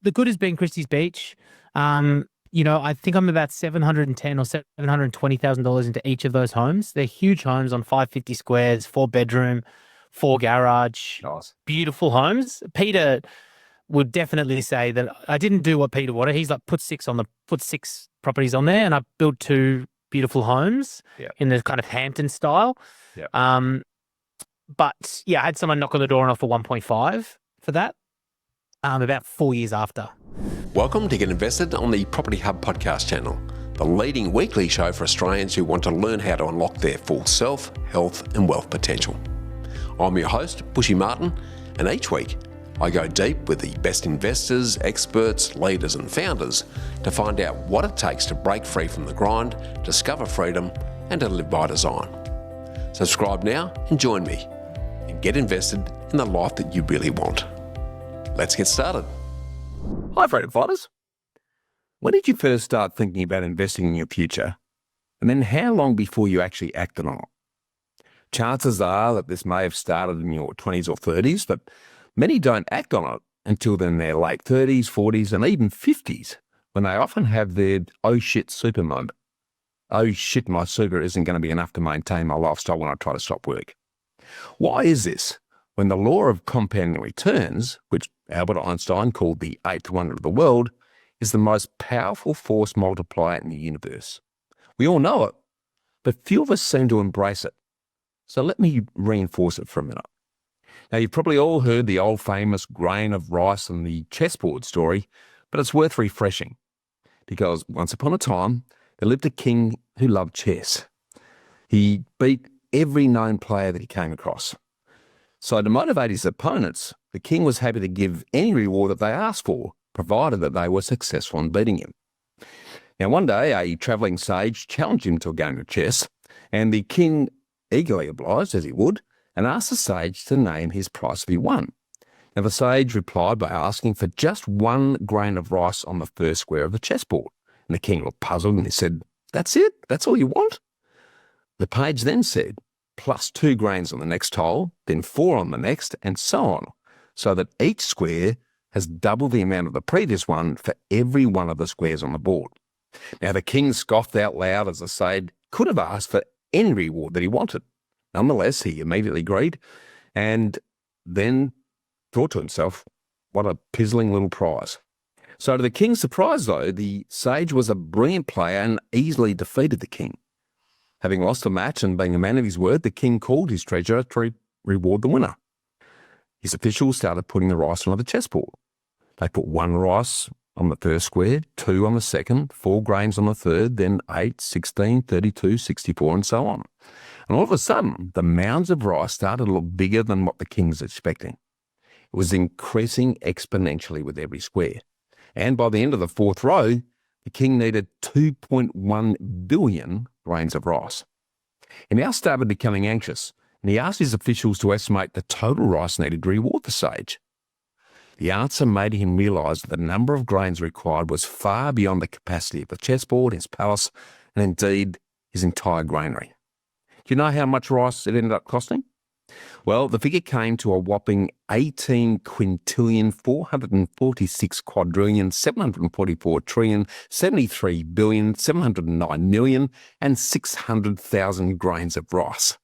the good has been Christie's Beach. I think I'm about 710 or $720,000 into each of those homes. They're huge homes on 550 squares, 4 bedroom, 4 garage, Nice. beautiful homes. Peter would definitely say that I didn't do what Peter wanted. He's like put six properties on there, and I built 2 beautiful homes Yeah. in the kind of Hampton style. Yeah. But yeah, I had someone knock on the door and offer 1.5 for that. About 4 years after. Welcome to Get Invested on the Property Hub podcast channel, the leading weekly show for Australians who want to learn how to unlock their full self, health and wealth potential. I'm your host, Bushy Martin, and each week I go deep with the best investors, experts, leaders and founders to find out what it takes to break free from the grind, discover freedom and to live by design. Subscribe now and join me and get invested in the life that you really want. Let's get started. Hi, freedom fighters. When did you first start thinking about investing in your future? And then how long before you actually acted on it? Chances are that this may have started in your 20s or 30s, but many don't act on it until they're in their late 30s, 40s, and even 50s, when they often have their oh shit super moment. Oh shit, my super isn't going to be enough to maintain my lifestyle when I try to stop work. Why is this? When the law of compounding returns, which Albert Einstein called the eighth wonder of the world, is the most powerful force multiplier in the universe. We all know it, but few of us seem to embrace it. So let me reinforce it for a minute. Now, you've probably all heard the old famous grain of rice and the chessboard story, but it's worth refreshing. Because once upon a time, there lived a king who loved chess. He beat every known player that he came across. So to motivate his opponents, the king was happy to give any reward that they asked for, provided that they were successful in beating him. Now, one day, a travelling sage challenged him to a game of chess, and the king eagerly obliged, as he would, and asked the sage to name his prize if he won. Now, the sage replied by asking for just 1 grain of rice on the first square of the chessboard. And the king looked puzzled and he said, "That's it? That's all you want?" The page then said, plus 2 grains on the next hole, then 4 on the next, and so on, so that each square has double the amount of the previous one for every one of the squares on the board. Now, the king scoffed out loud as the sage could have asked for any reward that he wanted. Nonetheless, he immediately agreed and then thought to himself, what a puzzling little prize. So to the king's surprise, though, the sage was a brilliant player and easily defeated the king. Having lost the match and being a man of his word, the king called his treasurer to reward the winner. His officials started putting the rice on the chessboard. They put 1 rice on the first square, 2 on the second, 4 grains on the third, then 8, 16, 32, 64, and so on. And all of a sudden, the mounds of rice started to look bigger than what the king was expecting. It was increasing exponentially with every square. And by the end of the 4th row, the king needed 2.1 billion grains of rice. He now started becoming anxious, and he asked his officials to estimate the total rice needed to reward the sage. The answer made him realise that the number of grains required was far beyond the capacity of the chessboard, his palace, and indeed his entire granary. Do you know how much rice it ended up costing? Well, the figure came to a whopping 18 quintillion, 446 quadrillion, 744 trillion, 73 billion, 709 million, and 600,000 grains of rice.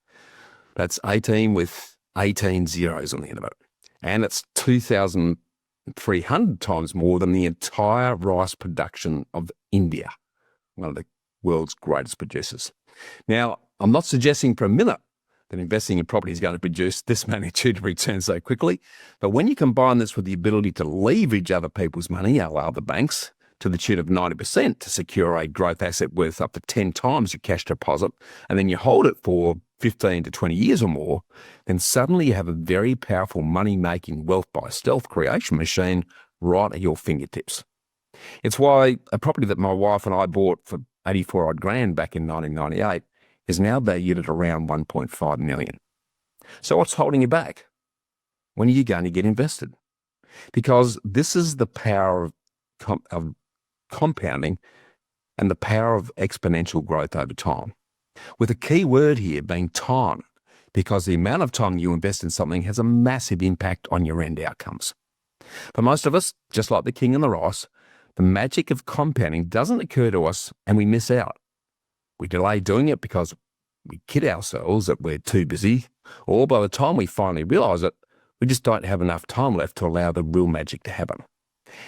That's 18 with 18 zeros on the end of it. And it's 2,300 times more than the entire rice production of India, one of the world's greatest producers. Now, I'm not suggesting for a minute that investing in property is going to produce this magnitude of return so quickly. But when you combine this with the ability to leverage other people's money, a la the banks, to the tune of 90% to secure a growth asset worth up to 10 times your cash deposit, and then you hold it for 15 to 20 years or more, then suddenly you have a very powerful money-making wealth by stealth creation machine right at your fingertips. It's why a property that my wife and I bought for 84 odd grand back in 1998 is now valued at around 1.5 million. So what's holding you back? When are you going to get invested? Because this is the power of compounding and the power of exponential growth over time. With a key word here being time, because the amount of time you invest in something has a massive impact on your end outcomes. For most of us, just like the king and the rice, the magic of compounding doesn't occur to us and we miss out. We delay doing it because we kid ourselves that we're too busy, or by the time we finally realise it, we just don't have enough time left to allow the real magic to happen.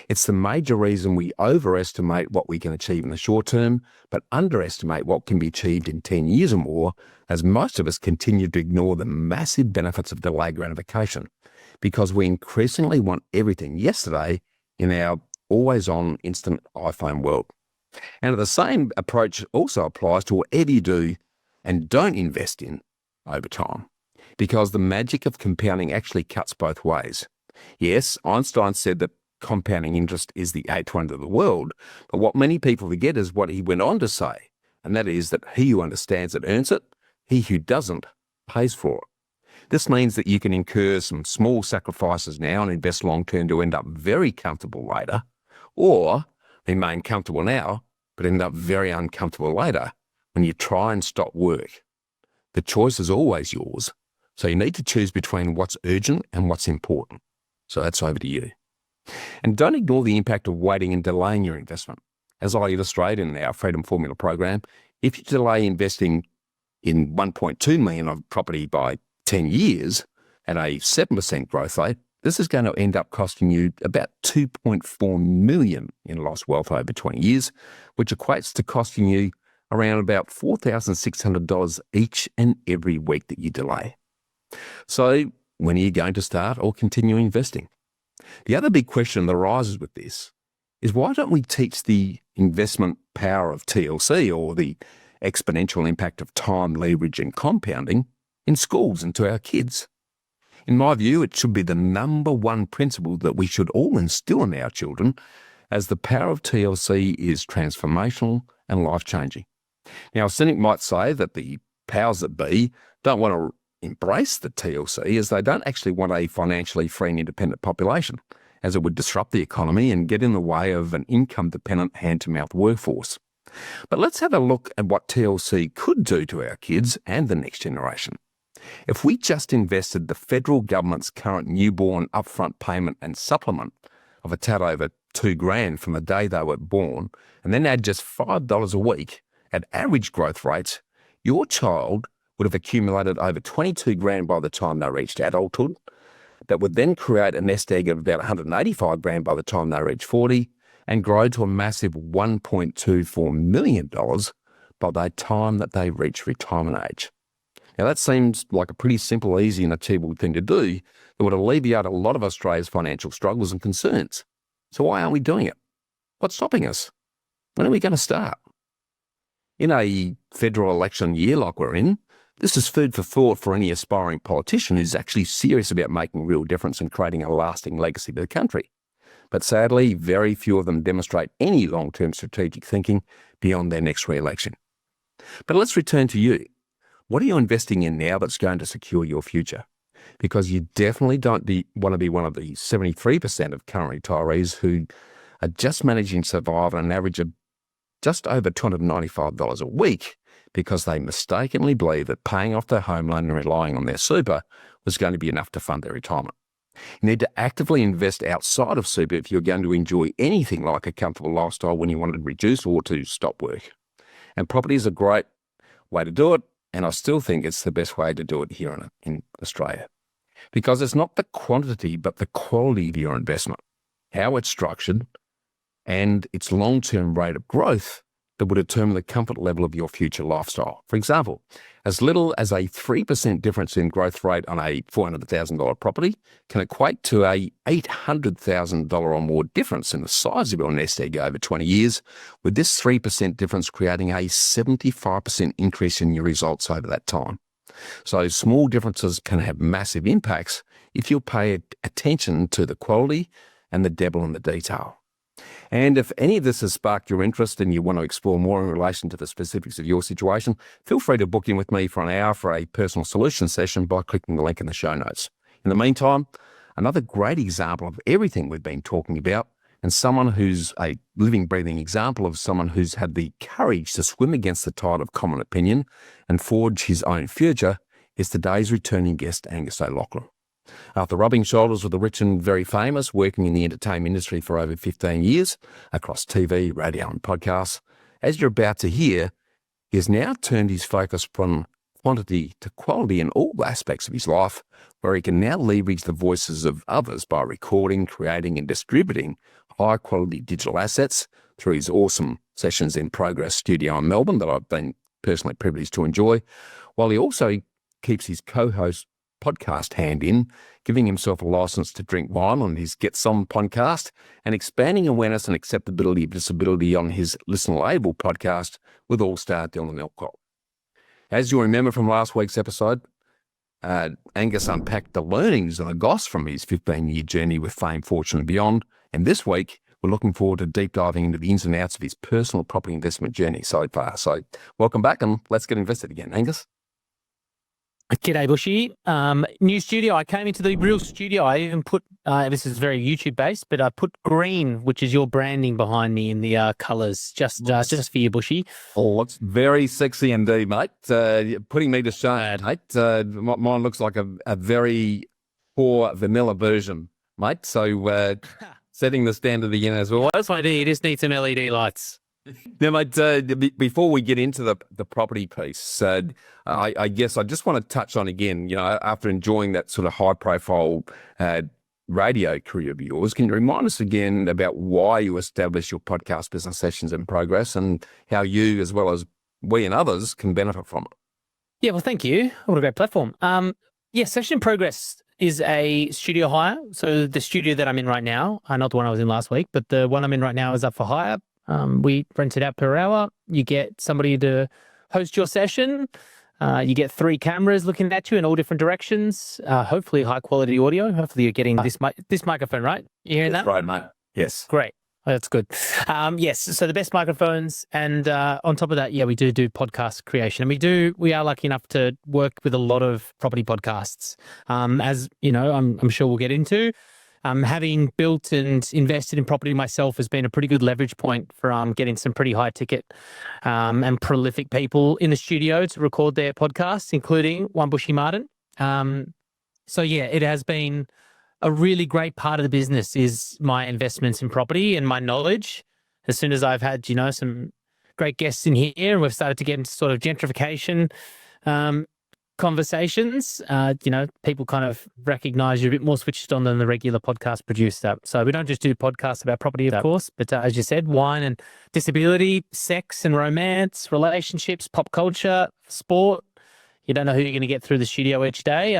It's the major reason we overestimate what we can achieve in the short term, but underestimate what can be achieved in 10 years or more, as most of us continue to ignore the massive benefits of delayed gratification, because we increasingly want everything yesterday in our always-on instant iPhone world. And the same approach also applies to whatever you do and don't invest in over time, because the magic of compounding actually cuts both ways. Yes, Einstein said that compounding interest is the eighth wonder of the world, but what many people forget is what he went on to say, and that is that he who understands it earns it, he who doesn't pays for it. This means that you can incur some small sacrifices now and invest long-term to end up very comfortable later, or remain comfortable now but end up very uncomfortable later when you try and stop work. The choice is always yours, so you need to choose between what's urgent and what's important. So that's over to you. And don't ignore the impact of waiting and delaying your investment. As I illustrate in our Freedom Formula program, if you delay investing in 1.2 million of property by 10 years at a 7% growth rate, this is going to end up costing you about 2.4 million in lost wealth over 20 years, which equates to costing you around about $4,600 each and every week that you delay. So when are you going to start or continue investing? The other big question that arises with this is, why don't we teach the investment power of TLC, or the exponential impact of time, leverage and compounding, in schools and to our kids? In my view, it should be the number one principle that we should all instill in our children, as the power of TLC is transformational and life-changing. Now, a cynic might say that the powers that be don't want to embrace the TLC, as they don't actually want a financially free and independent population, as it would disrupt the economy and get in the way of an income-dependent hand-to-mouth workforce. But let's have a look at what TLC could do to our kids and the next generation. If we just invested the federal government's current newborn upfront payment and supplement of a tad over $2,000 from the day they were born, and then add just $5 a week at average growth rates, your child would have accumulated over $22,000 by the time they reached adulthood. That would then create a nest egg of about $185,000 by the time they reach 40, and grow to a massive $1.24 million by the time that they reach retirement age. Now, that seems like a pretty simple, easy and achievable thing to do that would alleviate a lot of Australia's financial struggles and concerns. So why aren't we doing it? What's stopping us? When are we going to start? In a federal election year like we're in, this is food for thought for any aspiring politician who's actually serious about making a real difference and creating a lasting legacy for the country. But sadly, very few of them demonstrate any long-term strategic thinking beyond their next re-election. But let's return to you. What are you investing in now that's going to secure your future? Because you definitely don't want to be one of the 73% of current retirees who are just managing to survive on an average of just over $295 a week because they mistakenly believe that paying off their home loan and relying on their super was going to be enough to fund their retirement. You need to actively invest outside of super if you're going to enjoy anything like a comfortable lifestyle when you want to reduce or to stop work. And property is a great way to do it, and I still think it's the best way to do it here in Australia. Because it's not the quantity but the quality of your investment, how it's structured, and its long-term rate of growth that will determine the comfort level of your future lifestyle. For example, as little as a 3% difference in growth rate on a $400,000 property can equate to a $800,000 or more difference in the size of your nest egg over 20 years, with this 3% difference creating a 75% increase in your results over that time. So small differences can have massive impacts if you pay attention to the quality and the devil in the detail. And if any of this has sparked your interest and you want to explore more in relation to the specifics of your situation, feel free to book in with me for an hour for a personal solution session by clicking the link in the show notes. In the meantime, another great example of everything we've been talking about, and someone who's a living, breathing example of someone who's had the courage to swim against the tide of common opinion and forge his own future, is today's returning guest, Angus O'Loughlin. After rubbing shoulders with the rich and very famous, working in the entertainment industry for over 15 years across TV, radio and podcasts, as you're about to hear, he has now turned his focus from quantity to quality in all aspects of his life, where he can now leverage the voices of others by recording, creating and distributing high-quality digital assets through his awesome Sessions in Progress studio in Melbourne that I've been personally privileged to enjoy, while he also keeps his co-host podcast hand in, giving himself a license to drink wine on his Get Some podcast and expanding awareness and acceptability of disability on his Listen Label podcast with All-Star Dylan Elcott. As you'll remember from last week's episode, Angus unpacked the learnings and the goss from his 15-year journey with fame, fortune and beyond. And this week, we're looking forward to deep diving into the ins and outs of his personal property investment journey so far. So welcome back and let's get invested again. Angus? G'day, Bushy. New studio. I came into the real studio. I even put, this is very YouTube based, but I put green, which is your branding behind me in the colours, just for you, Bushy. Oh, looks very sexy indeed, mate. Putting me to shame, mate. Mine looks like a very poor vanilla version, mate. So setting the standard again as well. That's what I do. You just need some LED lights. Now, mate, before we get into the property piece, I guess I just want to touch on again, after enjoying that sort of high-profile radio career of yours, can you remind us again about why you established your podcast business Sessions in Progress and how you, as well as we and others, can benefit from it? Yeah, well, thank you. What a great platform. Session in Progress is a studio hire. So the studio that I'm in right now, not the one I was in last week, but the one I'm in right now is up for hire. We rent it out per hour. You get somebody to host your session. You get 3 cameras looking at you in all different directions. Hopefully high quality audio. Hopefully you're getting this microphone, right? You hearing that? Right, mate. Yes. Great. Oh, that's good. Yes. So the best microphones. And on top of that, we do podcast creation. And we are lucky enough to work with a lot of property podcasts. As you know, I'm sure we'll get into. Having built and invested in property myself has been a pretty good leverage point for getting some pretty high ticket and prolific people in the studio to record their podcasts, including one Bushy Martin. It has been a really great part of the business is my investments in property and my knowledge. As soon as I've had, some great guests in here and we've started to get into sort of gentrification conversations, people kind of recognize you're a bit more switched on than the regular podcast producer. So we don't just do podcasts about property, of course, but as you said, wine and disability, sex and romance, relationships, pop culture, sport. You don't know who you're going to get through the studio each day.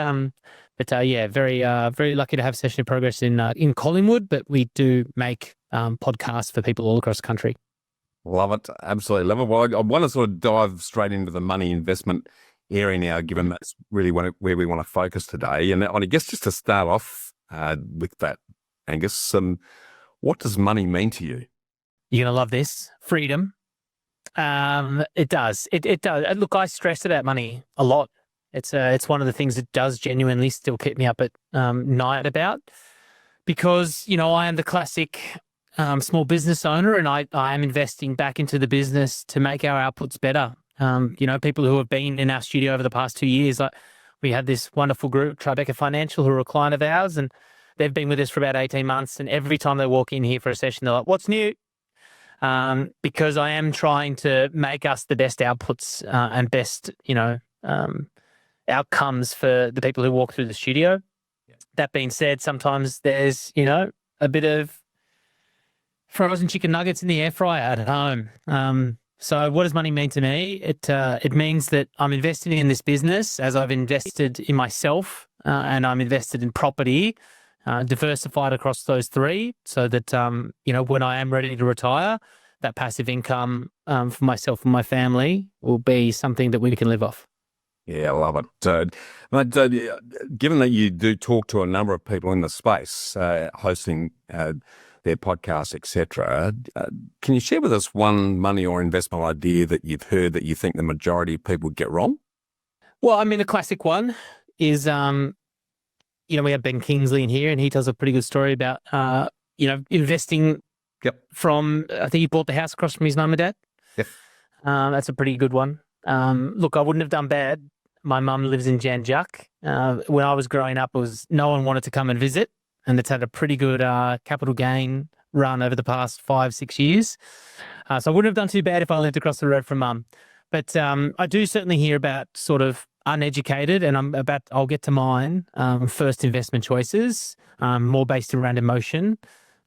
Very lucky to have Session in Progress in Collingwood, but we do make podcasts for people all across the country. Love it. Absolutely love it. Well, I want to sort of dive straight into the money investment area now, given that's really where we want to focus today. And I guess just to start off with that, Angus, what does money mean to you? You're going to love this. Freedom. It does. It does. Look, I stress about money a lot. It's one of the things that does genuinely still keep me up at night about, because, I am the classic small business owner and I am investing back into the business to make our outputs better. People who have been in our studio over the past 2 years, like we had this wonderful group, Tribeca Financial, who are a client of ours, and they've been with us for about 18 months. And every time they walk in here for a session, they're like, what's new? Because I am trying to make us the best outputs and best, outcomes for the people who walk through the studio. Yeah. That being said, sometimes there's, a bit of frozen chicken nuggets in the air fryer at home. So what does money mean to me? It means that I'm investing in this business as I've invested in myself and I'm invested in property, diversified across those 3 so that, when I am ready to retire, that passive income for myself and my family will be something that we can live off. Yeah, I love it. Given that you do talk to a number of people in the space, hosting their podcasts, etc., can you share with us one money or investment idea that you've heard that you think the majority of people get wrong? Well, I mean, the classic one is, we have Ben Kingsley in here, and he tells a pretty good story about, investing. Yep. From, I think he bought the house across from his mum and dad. Yep. That's a pretty good one. Look, I wouldn't have done bad. My mum lives in Jan Juc, When I was growing up, no one wanted to come and visit, and it's had a pretty good capital gain run over the past 5-6 years. So I wouldn't have done too bad if I lived across the road from mum. But I do certainly hear about sort of uneducated, and I'll get to mine, first investment choices, more based around emotion.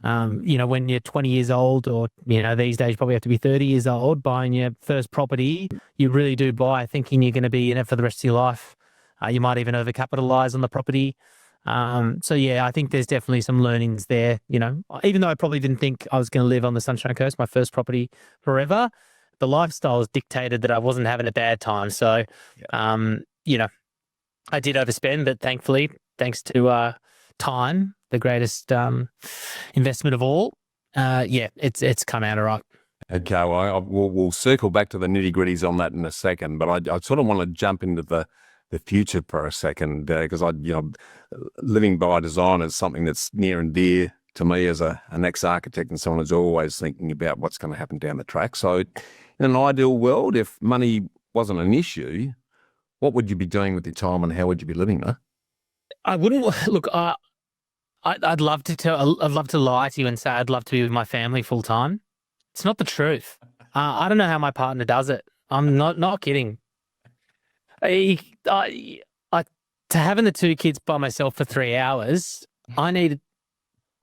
When you're 20 years old, or, these days you probably have to be 30 years old, buying your first property, you really do buy thinking you're going to be in it for the rest of your life. You might even overcapitalize on the property. So yeah, I think there's definitely some learnings there. Even though I probably didn't think I was going to live on the Sunshine Coast, my first property, forever, the lifestyle has dictated that I wasn't having a bad time. So, I did overspend, but thankfully, thanks to time, the greatest investment of all, it's come out all right. Okay, well, we'll circle back to the nitty-gritties on that in a second, but I sort of want to jump into the future for a second, because living by design is something that's near and dear to me as an ex-architect and someone who's always thinking about what's going to happen down the track. So in an ideal world, if money wasn't an issue, what would you be doing with your time and how would you be living there? I wouldn't look. I'd love to lie to you and say I'd love to be with my family full time. It's not the truth. I don't know how my partner does it. I'm not kidding. To having the 2 kids by myself for 3 hours, I need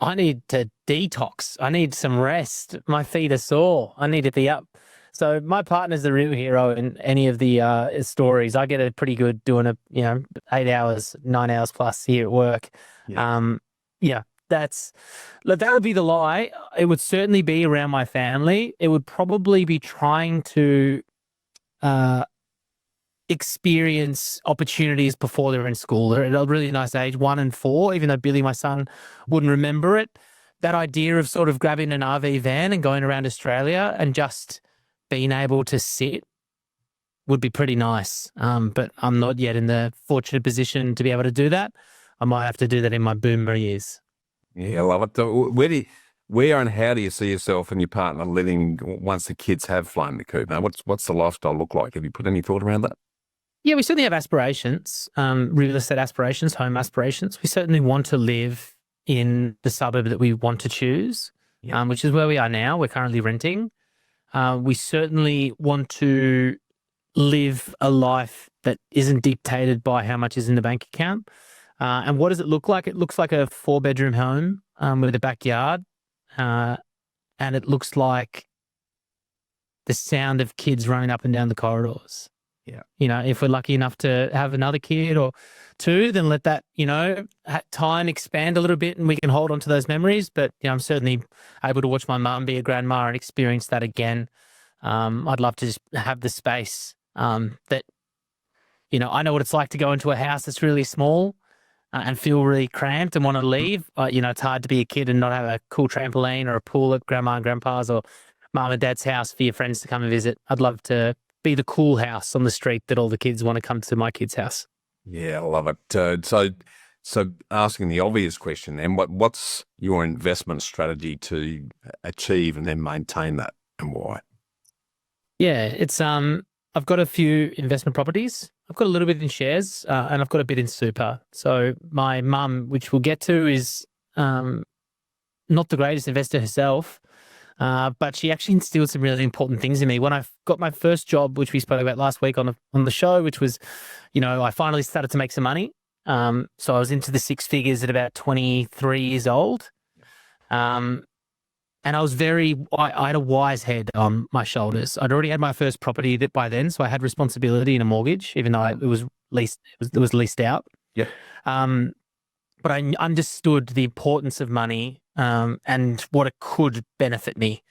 to detox. I need some rest. My feet are sore. I need to be up. So my partner's the real hero in any of the stories. I get a pretty good doing 8 hours, 9 hours plus here at work. Yeah. That would be the lie. It would certainly be around my family. It would probably be trying to experience opportunities before they're in school. They're at a really nice age, 1 and 4, even though Billy, my son, wouldn't remember it. That idea of sort of grabbing an RV van and going around Australia and just being able to sit would be pretty nice. But I'm not yet in the fortunate position to be able to do that. I might have to do that in my boomer years. Yeah, I love it. Where and how do you see yourself and your partner living once the kids have flown the coop? Now, what's the lifestyle look like? Have you put any thought around that? Yeah, we certainly have aspirations, real estate aspirations, home aspirations. We certainly want to live in the suburb that we want to choose, which is where we are now. We're currently renting. We certainly want to live a life that isn't dictated by how much is in the bank account. And what does it look like? It looks like a 4-bedroom home with a backyard. And it looks like the sound of kids running up and down the corridors. Yeah. If we're lucky enough to have another kid or 2, then let that, time expand a little bit and we can hold on to those memories. But, I'm certainly able to watch my mum be a grandma and experience that again. I'd love to just have the space that, I know what it's like to go into a house that's really small and feel really cramped and want to leave. It's hard to be a kid and not have a cool trampoline or a pool at grandma and grandpa's or mum and dad's house for your friends to come and visit. I'd love to be the cool house on the street that all the kids want to come to my kid's house. Yeah, I love it. So asking the obvious question then, what's your investment strategy to achieve and then maintain that, and why? Yeah, it's I've got a few investment properties. I've got a little bit in shares and I've got a bit in super. So my mum, which we'll get to, is not the greatest investor herself, but she actually instilled some really important things in me. When I got my first job, which we spoke about last week on the show, which was, I finally started to make some money. So I was into the 6 figures at about 23 years old. And I was I had a wise head on my shoulders. I'd already had my first property by then, so I had responsibility in a mortgage, even though it was leased out. Yeah. But I understood the importance of money and what it could benefit me.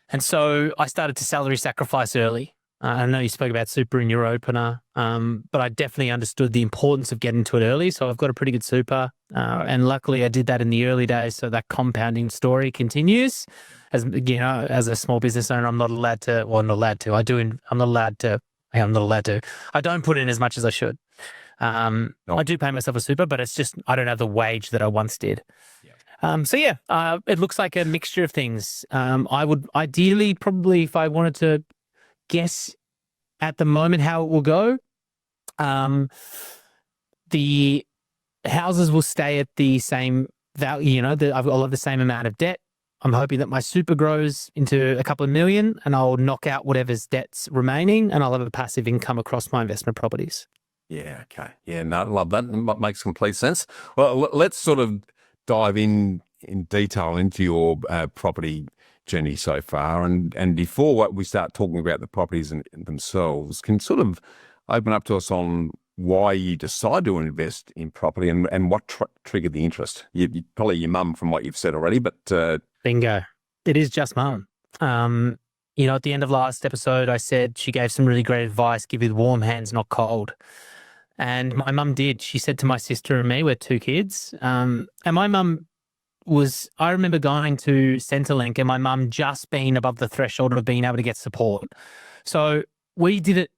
And so I started to salary sacrifice early. I know you spoke about super in your opener, but I definitely understood the importance of getting to it early. So I've got a pretty good super. And luckily I did that in the early days. So that compounding story continues. As as a small business owner, I'm not allowed to. I don't put in as much as I should. No. I do pay myself a super, but it's just, I don't have the wage that I once did. Yeah. It looks like a mixture of things. I would ideally probably, if I wanted to guess at the moment how it will go, the houses will stay at the same value. You know, I'll have the same amount of debt. I'm hoping that my super grows into a couple of million, and I'll knock out whatever's debt's remaining, and I'll have a passive income across my investment properties. Yeah, okay. Yeah, no, I love that. That makes complete sense. Well, let's sort of dive in detail into your property journey so far. And before we start talking about the properties themselves, can sort of open up to us on why you decide to invest in property and what triggered the interest. Probably your mum from what you've said already, but... Bingo. It is just mum. You know, at the end of last episode, I said she gave some really great advice, give with warm hands, not cold. And my mum did. She said to my sister and me, we're two kids. And my mum I remember going to Centrelink and my mum just being above the threshold of being able to get support. So we did it.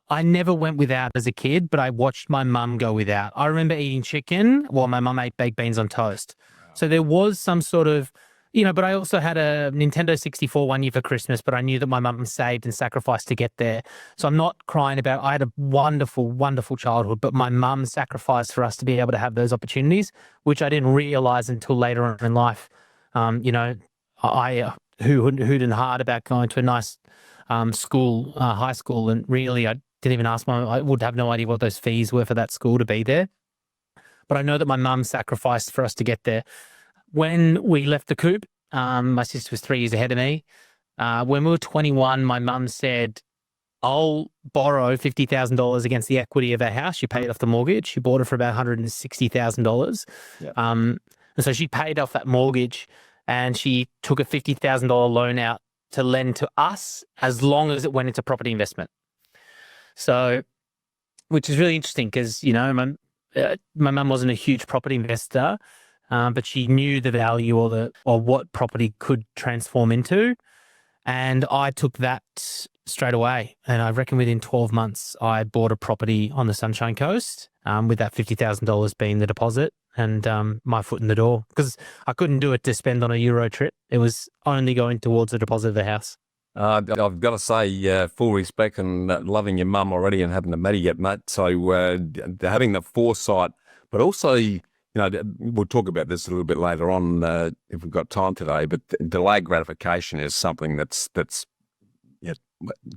I never went without as a kid, but I watched my mum go without. I remember eating chicken while my mum ate baked beans on toast. So there was some sort of, you know, but I also had a Nintendo 64 one year for Christmas, but I knew that my mum saved and sacrificed to get there. So I'm not crying about, I had a wonderful, wonderful childhood, but my mum sacrificed for us to be able to have those opportunities, which I didn't realize until later on in life. You know, I hooted and hard about going to a nice school, high school, and really I didn't even ask I would have no idea what those fees were for that school to be there. But I know that my mum sacrificed for us to get there. When we left the coop, my sister was 3 years ahead of me. When we were 21, my mum said, I'll borrow $50,000 against the equity of our house. She paid off the mortgage. She bought it for about $160,000. Yep. And so she paid off that mortgage and she took a $50,000 loan out to lend to us as long as it went into property investment. So, which is really interesting because, you know, my mum wasn't a huge property investor, but she knew the value or what property could transform into. And I took that straight away. And I reckon within 12 months, I bought a property on the Sunshine Coast with that $50,000 being the deposit and my foot in the door, because I couldn't do it to spend on a Euro trip. It was only going towards the deposit of the house. I've got to say, full respect and loving your mum already and haven't met her yet, mate. So having the foresight, but also, you know, we'll talk about this a little bit later on if we've got time today, but delayed gratification is something that's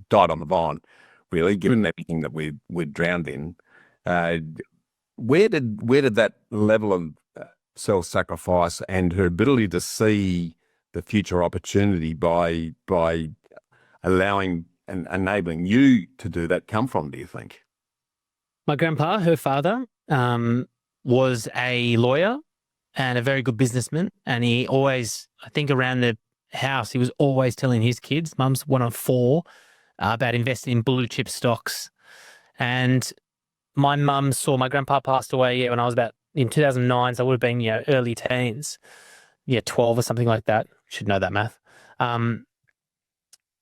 died on the vine, really, given everything that we're drowned in. Where did that level of self-sacrifice and her ability to see the future opportunity by allowing and enabling you to do that come from, do you think? My grandpa, her father, was a lawyer and a very good businessman. And he always, I think around the house, he was always telling his kids, mum's one of four, about investing in blue chip stocks. And my mum saw my grandpa passed away when I was in 2009, so I would have been, early teens, 12 or something like that. Should know that math.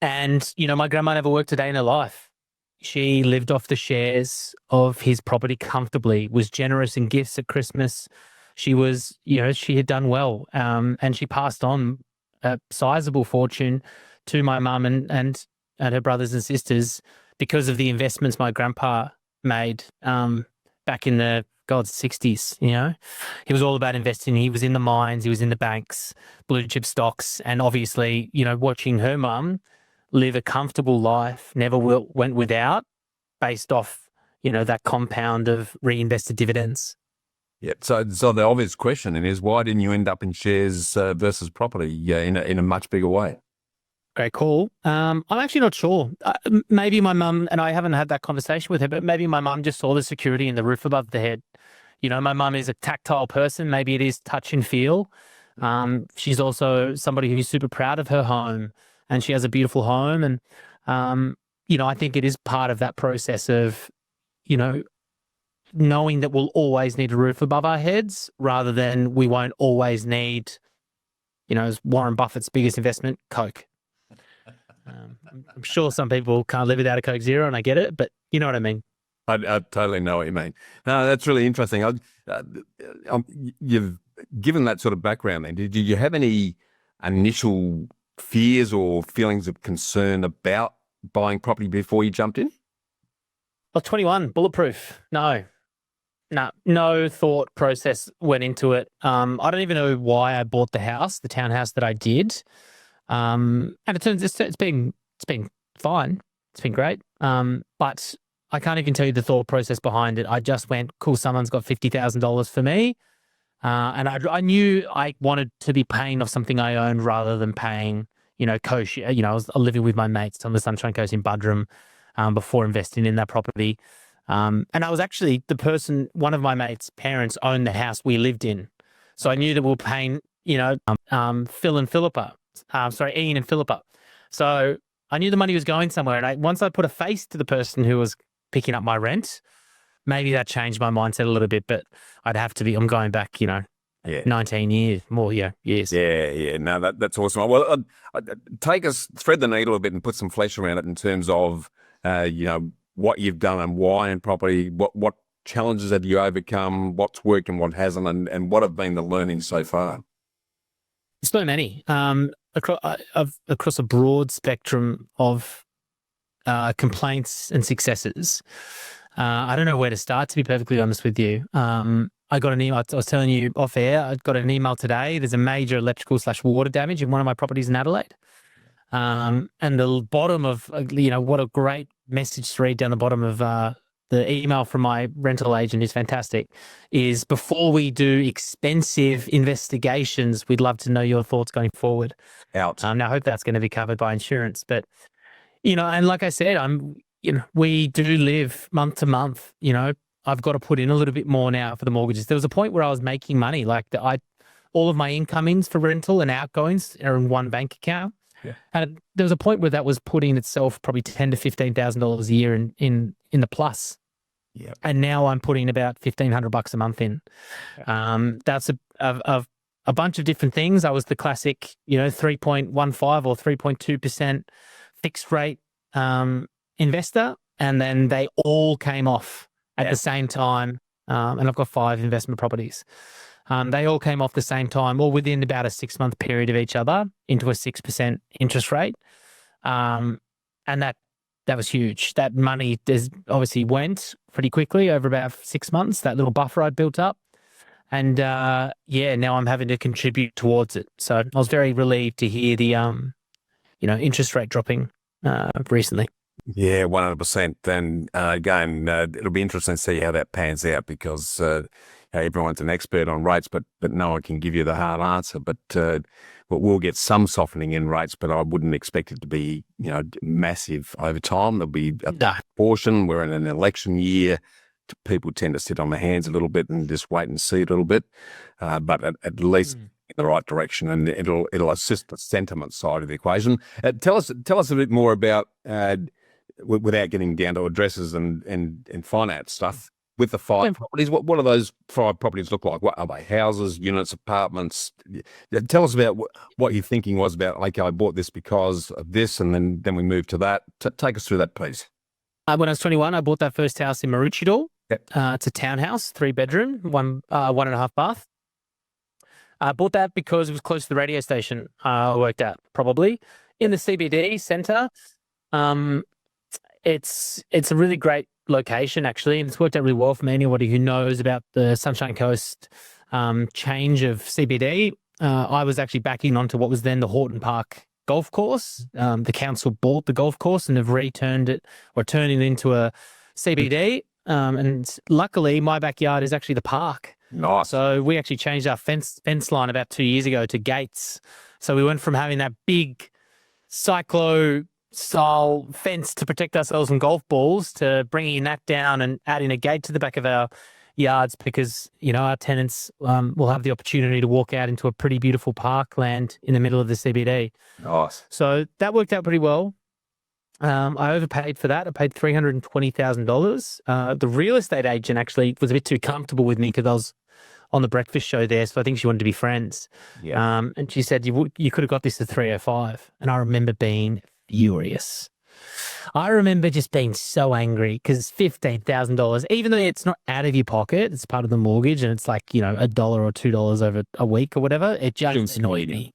And, my grandma never worked a day in her life. She lived off the shares of his property comfortably, was generous in gifts at Christmas. She was, she had done well. And she passed on a sizable fortune to my mum and her brothers and sisters because of the investments my grandpa made back in the 60s. He was all about investing. He was in the mines, he was in the banks, blue chip stocks, and obviously, watching her mum live a comfortable life, never went without, based off, that compound of reinvested dividends. Yeah. So the obvious question is, why didn't you end up in shares versus property in a much bigger way? Great call. I'm actually not sure. Maybe my mum, and I haven't had that conversation with her, but maybe my mum just saw the security in the roof above the head. My mum is a tactile person. Maybe it is touch and feel. She's also somebody who's super proud of her home, and she has a beautiful home. And, I think it is part of that process of, knowing that we'll always need a roof above our heads rather than we won't always need, as Warren Buffett's biggest investment, Coke. I'm sure some people can't live without a Coke Zero, and I get it, but you know what I mean. I totally know what you mean. No, that's really interesting. You've given that sort of background then. Did you have any initial fears or feelings of concern about buying property before you jumped in? Well, 21, bulletproof. No. No thought process went into it. I don't even know why I bought the townhouse that I did. And it turns it's been fine. It's been great. But I can't even tell you the thought process behind it. I just went, cool, someone's got $50,000 for me. And I knew I wanted to be paying off something I owned rather than paying, co-share. I was living with my mates on the Sunshine Coast in Buderim before investing in that property. And I was actually one of my mates' parents owned the house we lived in. So I knew that we were paying, Phil and Philippa. Ian and Philippa. So I knew the money was going somewhere. And once I put a face to the person who was picking up my rent, maybe that changed my mindset a little bit, but I'm going back, 19 years, more years. Yeah. No, that's awesome. Well, thread the needle a bit and put some flesh around it in terms of, what you've done and why in property, what challenges have you overcome, what's worked and what hasn't, and what have been the learnings so far? So many, across a broad spectrum of complaints and successes. I don't know where to start, to be perfectly honest with you. I got an email, I was telling you off air, I got an email today. There's a major electrical/water damage in one of my properties in Adelaide. And the bottom of, what a great message to read down the bottom of the email from my rental agent is fantastic, is before we do expensive investigations, we'd love to know your thoughts going forward. Now, I hope that's going to be covered by insurance. But, and like I said, we do live month to month. I've got to put in a little bit more now for the mortgages. There was a point where I was making money, like all of my incomings for rental and outgoings are in one bank account. Yeah. And there was a point where that was putting itself probably $10,000 to $15,000 a year in the plus. Yeah. And now I'm putting about $1,500 a month in. Yeah. That's a bunch of different things. I was the classic, 3.15 or 3.2% fixed rate investor, and then they all came off at the same time. And I've got 5 investment properties. They all came off the same time, or within about a 6-month period of each other, into a 6% interest rate. And that was huge. That money obviously went pretty quickly over about 6 months, that little buffer I built up. And now I'm having to contribute towards it. So I was very relieved to hear the, interest rate dropping recently. Yeah, 100%. And again, it'll be interesting to see how that pans out, because everyone's an expert on rates, but no one can give you the hard answer. But we'll get some softening in rates, but I wouldn't expect it to be, massive over time. There'll be a portion. We're in an election year. People tend to sit on their hands a little bit and just wait and see a little bit. But at least in the right direction, and it'll assist the sentiment side of the equation. Tell us a bit more about, without getting down to addresses and finance stuff, with the 5 properties. What do those 5 properties look like? What are they? Houses, units, apartments? Tell us about what your thinking was about, okay, I bought this because of this, and then we moved to that. Take us through that, please. When I was 21, I bought that first house in Maroochydore. Yep. It's a townhouse, 3-bedroom, 1.5 bath. I bought that because it was close to the radio station I worked at, probably in the CBD centre. It's a really great location, actually, and it's worked out really well for me. Anybody who knows about the Sunshine Coast change of CBD, I was actually backing onto what was then the Horton Park golf course. The council bought the golf course and have turned it into a CBD. And luckily, my backyard is actually the park. Nice. So we actually changed our fence line about 2 years ago to gates. So we went from having that big cyclo-style fence to protect ourselves from golf balls to bringing that down and adding a gate to the back of our yards, because, our tenants will have the opportunity to walk out into a pretty beautiful parkland in the middle of the CBD. Nice. So that worked out pretty well. I overpaid for that. I paid $320,000. The real estate agent actually was a bit too comfortable with me because I was on the breakfast show there, so I think she wanted to be friends. Yeah. And she said, you could have got this at 305. And I remember being furious. I remember just being so angry because it's $15,000, even though it's not out of your pocket, it's part of the mortgage, and it's like, $1 or $2 over a week or whatever. It just annoyed me.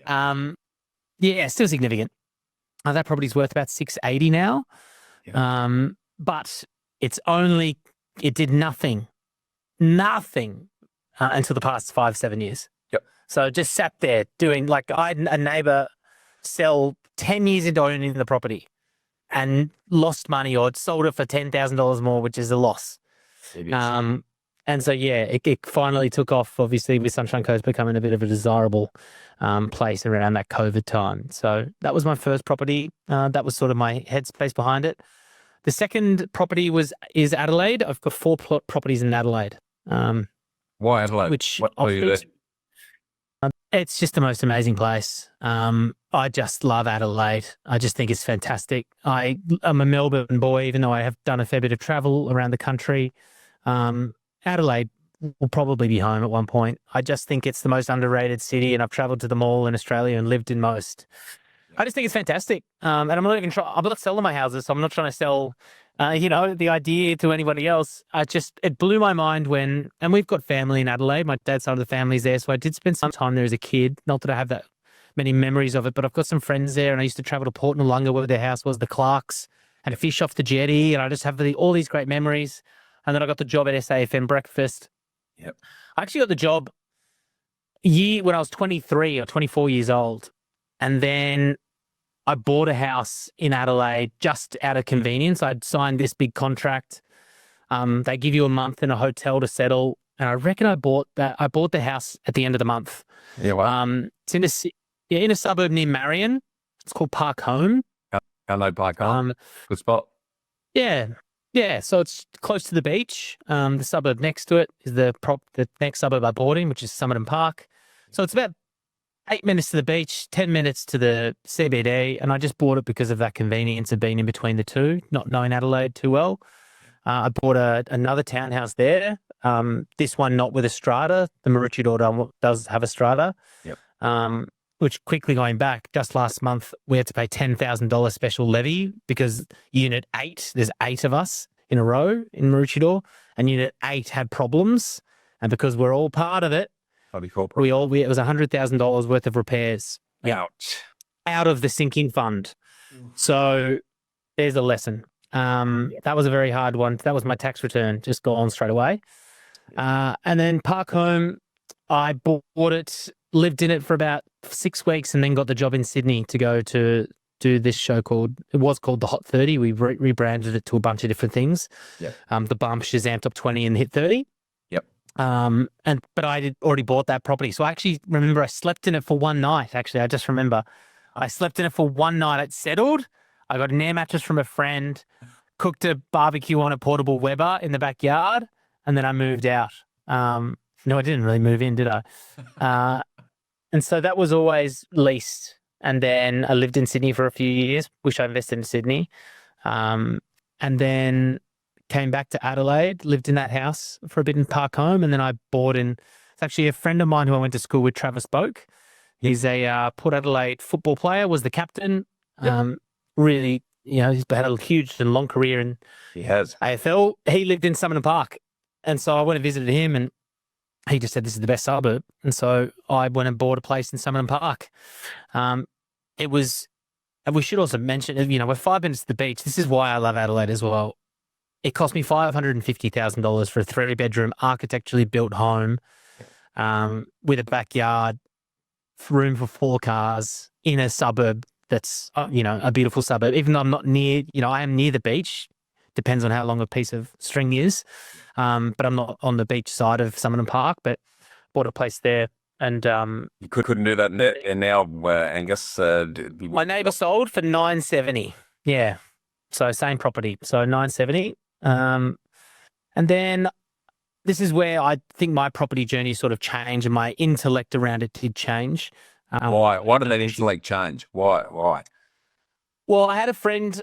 Yeah, still significant. That property's worth about $680 now. Yeah. But it did nothing nothing until the past 5-7 years. Yep. So just sat there doing, like, I had a neighbor sell 10 years into owning the property and lost money, or sold it for $10,000 more, which is a loss. And so, yeah, it finally took off, obviously, with Sunshine Coast becoming a bit of a desirable place around that COVID time. So that was my first property. That was sort of my headspace behind it. The second property is Adelaide. I've got 4 properties in Adelaide. Why Adelaide? Which what are you there? it's just the most amazing place. I just love Adelaide. I just think it's fantastic. I'm a Melbourne boy, even though I have done a fair bit of travel around the country. Adelaide will probably be home at one point. I just think it's the most underrated city, and I've traveled to them all in Australia and lived in most. I just think it's fantastic. And I'm not selling my houses, so I'm not trying to sell, the idea to anybody else. It blew my mind and we've got family in Adelaide. My dad's side of the family's there. So I did spend some time there as a kid. Not that I have that many memories of it, but I've got some friends there, and I used to travel to Port Noarlunga where their house was, the Clarks, and a fish off the jetty. And I just have all these great memories. And then I got the job at SAFM Breakfast. Yep. I actually got the job when I was 23 or 24 years old. And then I bought a house in Adelaide just out of convenience. I'd signed this big contract. They give you a month in a hotel to settle. And I reckon I bought the house at the end of the month. Yeah, wow. It's in a suburb near Marion. It's called Park Home. I know Park Home. Good spot. Yeah. Yeah, so it's close to the beach. The suburb next to it is the next suburb I bought in, which is Summerton Park. So it's about 8 minutes to the beach, 10 minutes to the CBD, and I just bought it because of that convenience of being in between the two, not knowing Adelaide too well. I bought another townhouse there. This one not with a strata. The Maroochydore does have a strata. Yep. Which, quickly going back, just last month, we had to pay $10,000 special levy because Unit 8, there's 8 of us in a row in Maroochydore, and Unit 8 had problems. And because we're all part of it, it was $100,000 worth of repairs. Ouch. Out of the sinking fund. So there's a lesson. That was a very hard one. That was my tax return, just got on straight away. And then Park Home, I bought it, lived in it for about 6 weeks, and then got the job in Sydney to go to do this show called the Hot 30. We rebranded it to a bunch of different things. Yep. The Bump, Shazam Top 20 and Hit 30. Yep. But I had already bought that property. So I actually remember I slept in it for one night. Actually, I just remember I slept in it for one night. It settled. I got an air mattress from a friend, cooked a barbecue on a portable Weber in the backyard, and then I moved out. No, I didn't really move in, did I? And so that was always leased. And then I lived in Sydney for a few years, which I invested in Sydney. And then came back to Adelaide, lived in that house for a bit in Park Home. And then I bought in, it's actually a friend of mine who I went to school with, Travis Boak. He's a Port Adelaide football player, was the captain. Really, he's had a huge and long career in AFL. He lived in Summerton Park. And so I went and visited him, and he just said, this is the best suburb. And so I went and bought a place in Summerton Park. It was, and we should also mention, we're 5 minutes to the beach. This is why I love Adelaide as well. It cost me $550,000 for a 3-bedroom architecturally built home with a backyard, room for 4 cars in a suburb that's, a beautiful suburb. Even though I'm not near, I am near the beach. Depends on how long a piece of string is. But I'm not on the beach side of Summerton Park, but bought a place there. And you couldn't do that now, Angus. My neighbour sold for $970. Yeah. So same property. So $970. And then this is where I think my property journey sort of changed and my intellect around it did change. Why? Why did that intellect change? Why? Well, I had a friend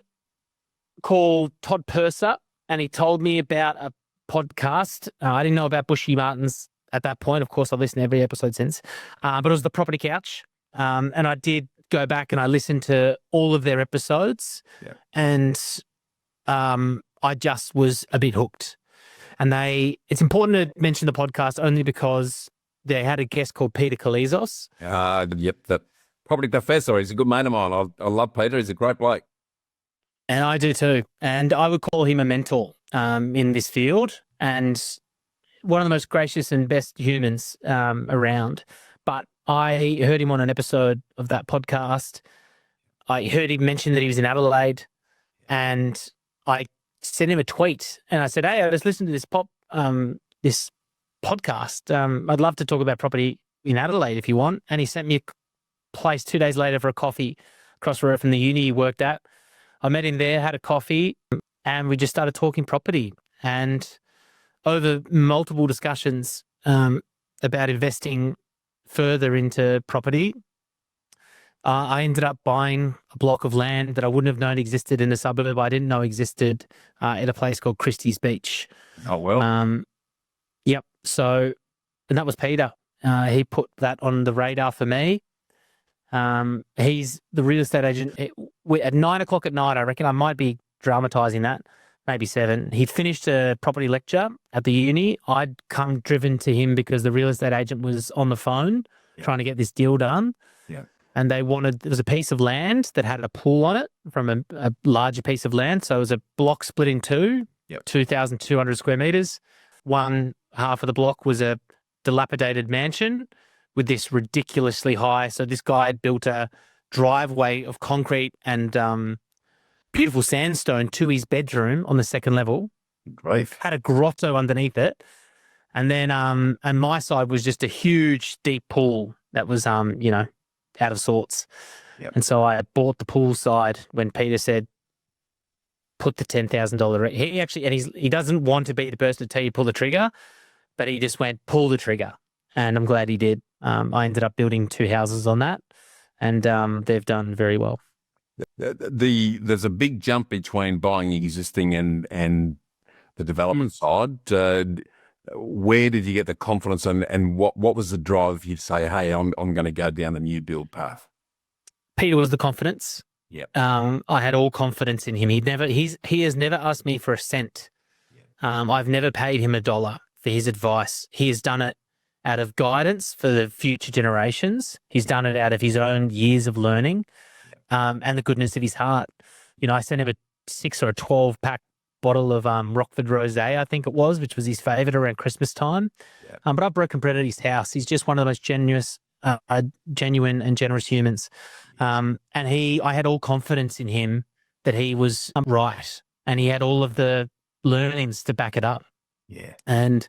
called Todd Purser, and he told me about a podcast. I didn't know about Bushy Martins at that point. Of course, I've listened to every episode since, but it was the Property Couch. And I did go back and I listened to all of their episodes, and I just was a bit hooked. And it's important to mention the podcast only because they had a guest called Peter Kalizos. Yep, the property professor. He's a good mate of mine. I love Peter. He's a great bloke. And I do too. And I would call him a mentor in this field. And one of the most gracious and best humans around. But I heard him on an episode of that podcast. I heard him mention that he was in Adelaide, and I sent him a tweet and I said, "Hey, I just listened to this podcast. I'd love to talk about property in Adelaide if you want." And he sent me a place 2 days later for a coffee across the road from the uni he worked at. I met him there, had a coffee, and we just started talking property. And over multiple discussions about investing further into property, I ended up buying a block of land that I wouldn't have known existed in the suburb. I didn't know existed at a place called Christie's Beach. Oh, well. Yep. So, and that was Peter. He put that on the radar for me. He's the real estate agent. At 9 o'clock at night, I reckon I might be dramatizing that, maybe 7. He'd finished a property lecture at the uni. I'd come driven to him because the real estate agent was on the phone trying to get this deal done. Yeah. And there was a piece of land that had a pool on it from a larger piece of land. So it was a block split in two, 2,200 square meters. One half of the block was a dilapidated mansion with this ridiculously high. So this guy had built a driveway of concrete and beautiful sandstone to his bedroom on the second level. Great. Had a grotto underneath it. And then and my side was just a huge deep pool that was out of sorts. Yep. And so I bought the pool side when Peter said, put the $10,000. He actually, and he doesn't want to be the person to tell you pull the trigger, but he just went, pull the trigger. And I'm glad he did. I ended up building 2 houses on that, and they've done very well. There's a big jump between buying existing and the development side. Where did you get the confidence, and what was the drive for you to say, hey, I'm going to go down the new build path? Peter was the confidence. Yep. I had all confidence in him. He has never asked me for a cent. I've never paid him $1 for his advice. He has done it out of guidance for the future generations. He's done it out of his own years of learning, and the goodness of his heart. I sent him a 6 or a 12-pack bottle of Rockford Rosé, I think it was, which was his favourite around Christmas time. Yeah. But I've broken bread at his house. He's just one of the most genuine and generous humans. And I had all confidence in him that he was right, and he had all of the learnings to back it up. Yeah. And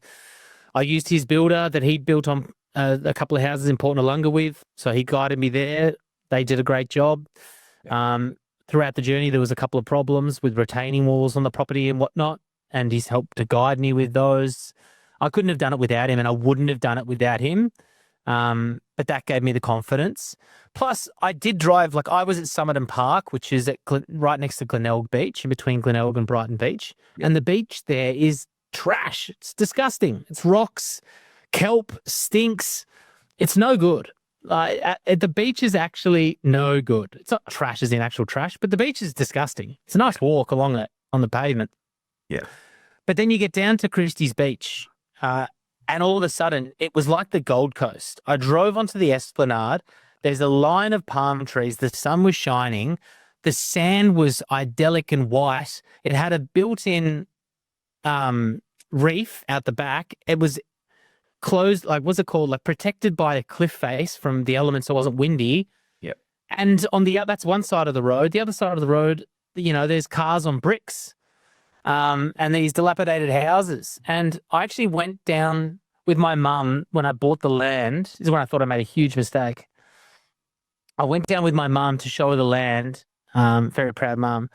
I used his builder that he built on a couple of houses in Port Noarlunga with, so he guided me there. They did a great job. Yeah. Throughout the journey, there was a couple of problems with retaining walls on the property and whatnot, and he's helped to guide me with those. I couldn't have done it without him, and I wouldn't have done it without him. But that gave me the confidence. Plus, I did drive, I was at Somerton Park, which is right next to Glenelg Beach, in between Glenelg and Brighton Beach. Yep. And the beach there is trash. It's disgusting. It's rocks, kelp, stinks. It's no good. The beach is actually no good. It's not trash as in actual trash, but the beach is disgusting. It's a nice walk along it on the pavement. Yeah. But then you get down to Christie's Beach, and all of a sudden it was like the Gold Coast. I drove onto the Esplanade. There's a line of palm trees. The sun was shining. The sand was idyllic and white. It had a built-in reef out the back. It was closed, what's it called? Protected by a cliff face from the elements so it wasn't windy. Yep. And that's one side of the road. The other side of the road, there's cars on bricks, and these dilapidated houses. And I actually went down with my mum when I bought the land. This is when I thought I made a huge mistake. I went down with my mum to show her the land. Very proud mum.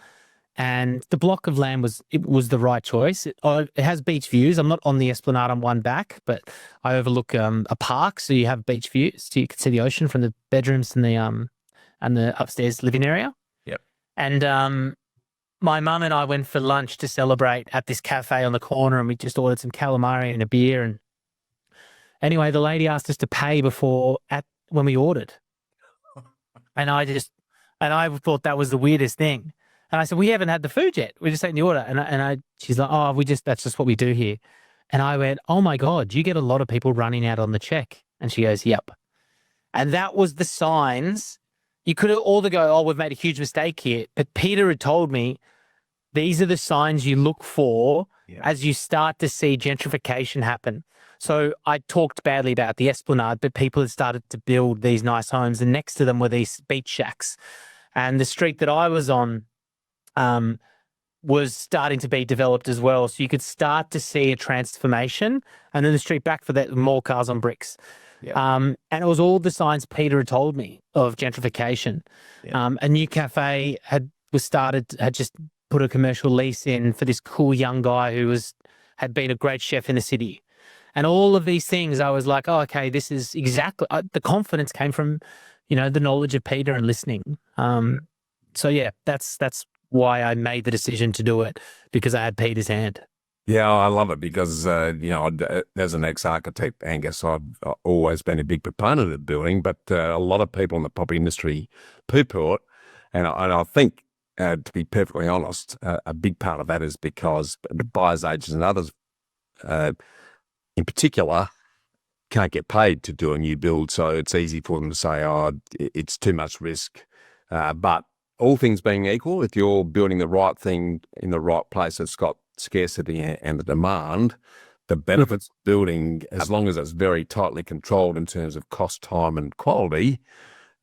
And the block of land was the right choice. It has beach views. I'm not on the Esplanade, I'm one back, but I overlook a park, so you have beach views, so you can see the ocean from the bedrooms and the upstairs living area. Yep. And my mum and I went for lunch to celebrate at this cafe on the corner, and we just ordered some calamari and a beer. And anyway, the lady asked us to pay when we ordered, and I thought that was the weirdest thing. And I said, we haven't had the food yet. We're just taking the order. And she's like, oh, that's just what we do here. And I went, oh my God, you get a lot of people running out on the check. And she goes, yep. And that was the signs. You could have all go, oh, we've made a huge mistake here. But Peter had told me, these are the signs you look for Yeah. as you start to see gentrification happen. So I talked badly about the Esplanade, but people had started to build these nice homes, and next to them were these beach shacks. And the street that I was on was starting to be developed as well. So you could start to see a transformation. And then the street back for that, more cars on bricks. Yeah. And it was all the signs Peter had told me of gentrification. Yeah. A new cafe had just put a commercial lease in for this cool young guy who had been a great chef in the city. And all of these things, I was like, oh, okay, this is exactly, the confidence came from, the knowledge of Peter and listening. So yeah, that's why I made the decision to do it, because I had Peter's hand. Yeah, I love it because, as an ex-architect, Angus, I've always been a big proponent of building, but a lot of people in the property industry poo-poo it. And I think, to be perfectly honest, a big part of that is because the buyers agents and others, in particular, can't get paid to do a new build. So it's easy for them to say, oh, it's too much risk. But all things being equal, if you're building the right thing in the right place, it's got scarcity and the demand, the benefits of building, as long as it's very tightly controlled in terms of cost, time and quality,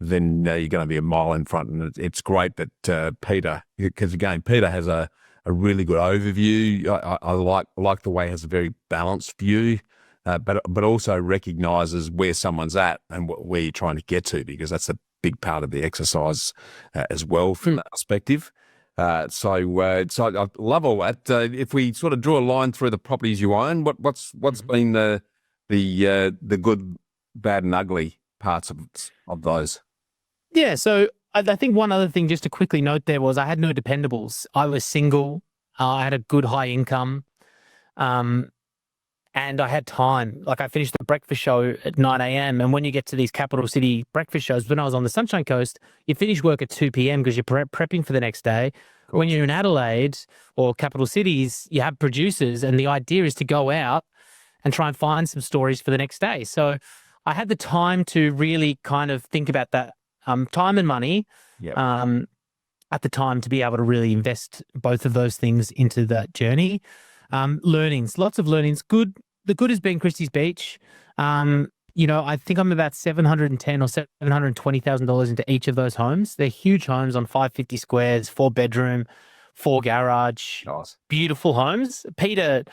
then you're going to be a mile in front. And it's great that Peter, because again, Peter has a really good overview. I like the way he has a very balanced view, but also recognises where someone's at and where you're trying to get to, because that's a big part of the exercise as well from that perspective. So I love all that. If we sort of draw a line through the properties you own, what's been the good, bad, and ugly parts of those? Yeah, so I think one other thing just to quickly note there was I had no dependables. I was single. I had a good high income, and I had time. Like, I finished the breakfast show at 9 a.m. And when you get to these capital city breakfast shows, when I was on the Sunshine Coast, you finish work at 2 p.m. because you're prepping for the next day. When you're in Adelaide or capital cities, you have producers, and the idea is to go out and try and find some stories for the next day. So I had the time to really kind of think about that, time and money, Yep. at the time, to be able to really invest both of those things into that journey. Learnings, lots of learnings. Good. The good has been Christie's Beach. I think I'm about $710,000 or $720,000 into each of those homes. They're huge homes on 550 squares, 4-bedroom, 4 garage, Nice. beautiful homes. Peter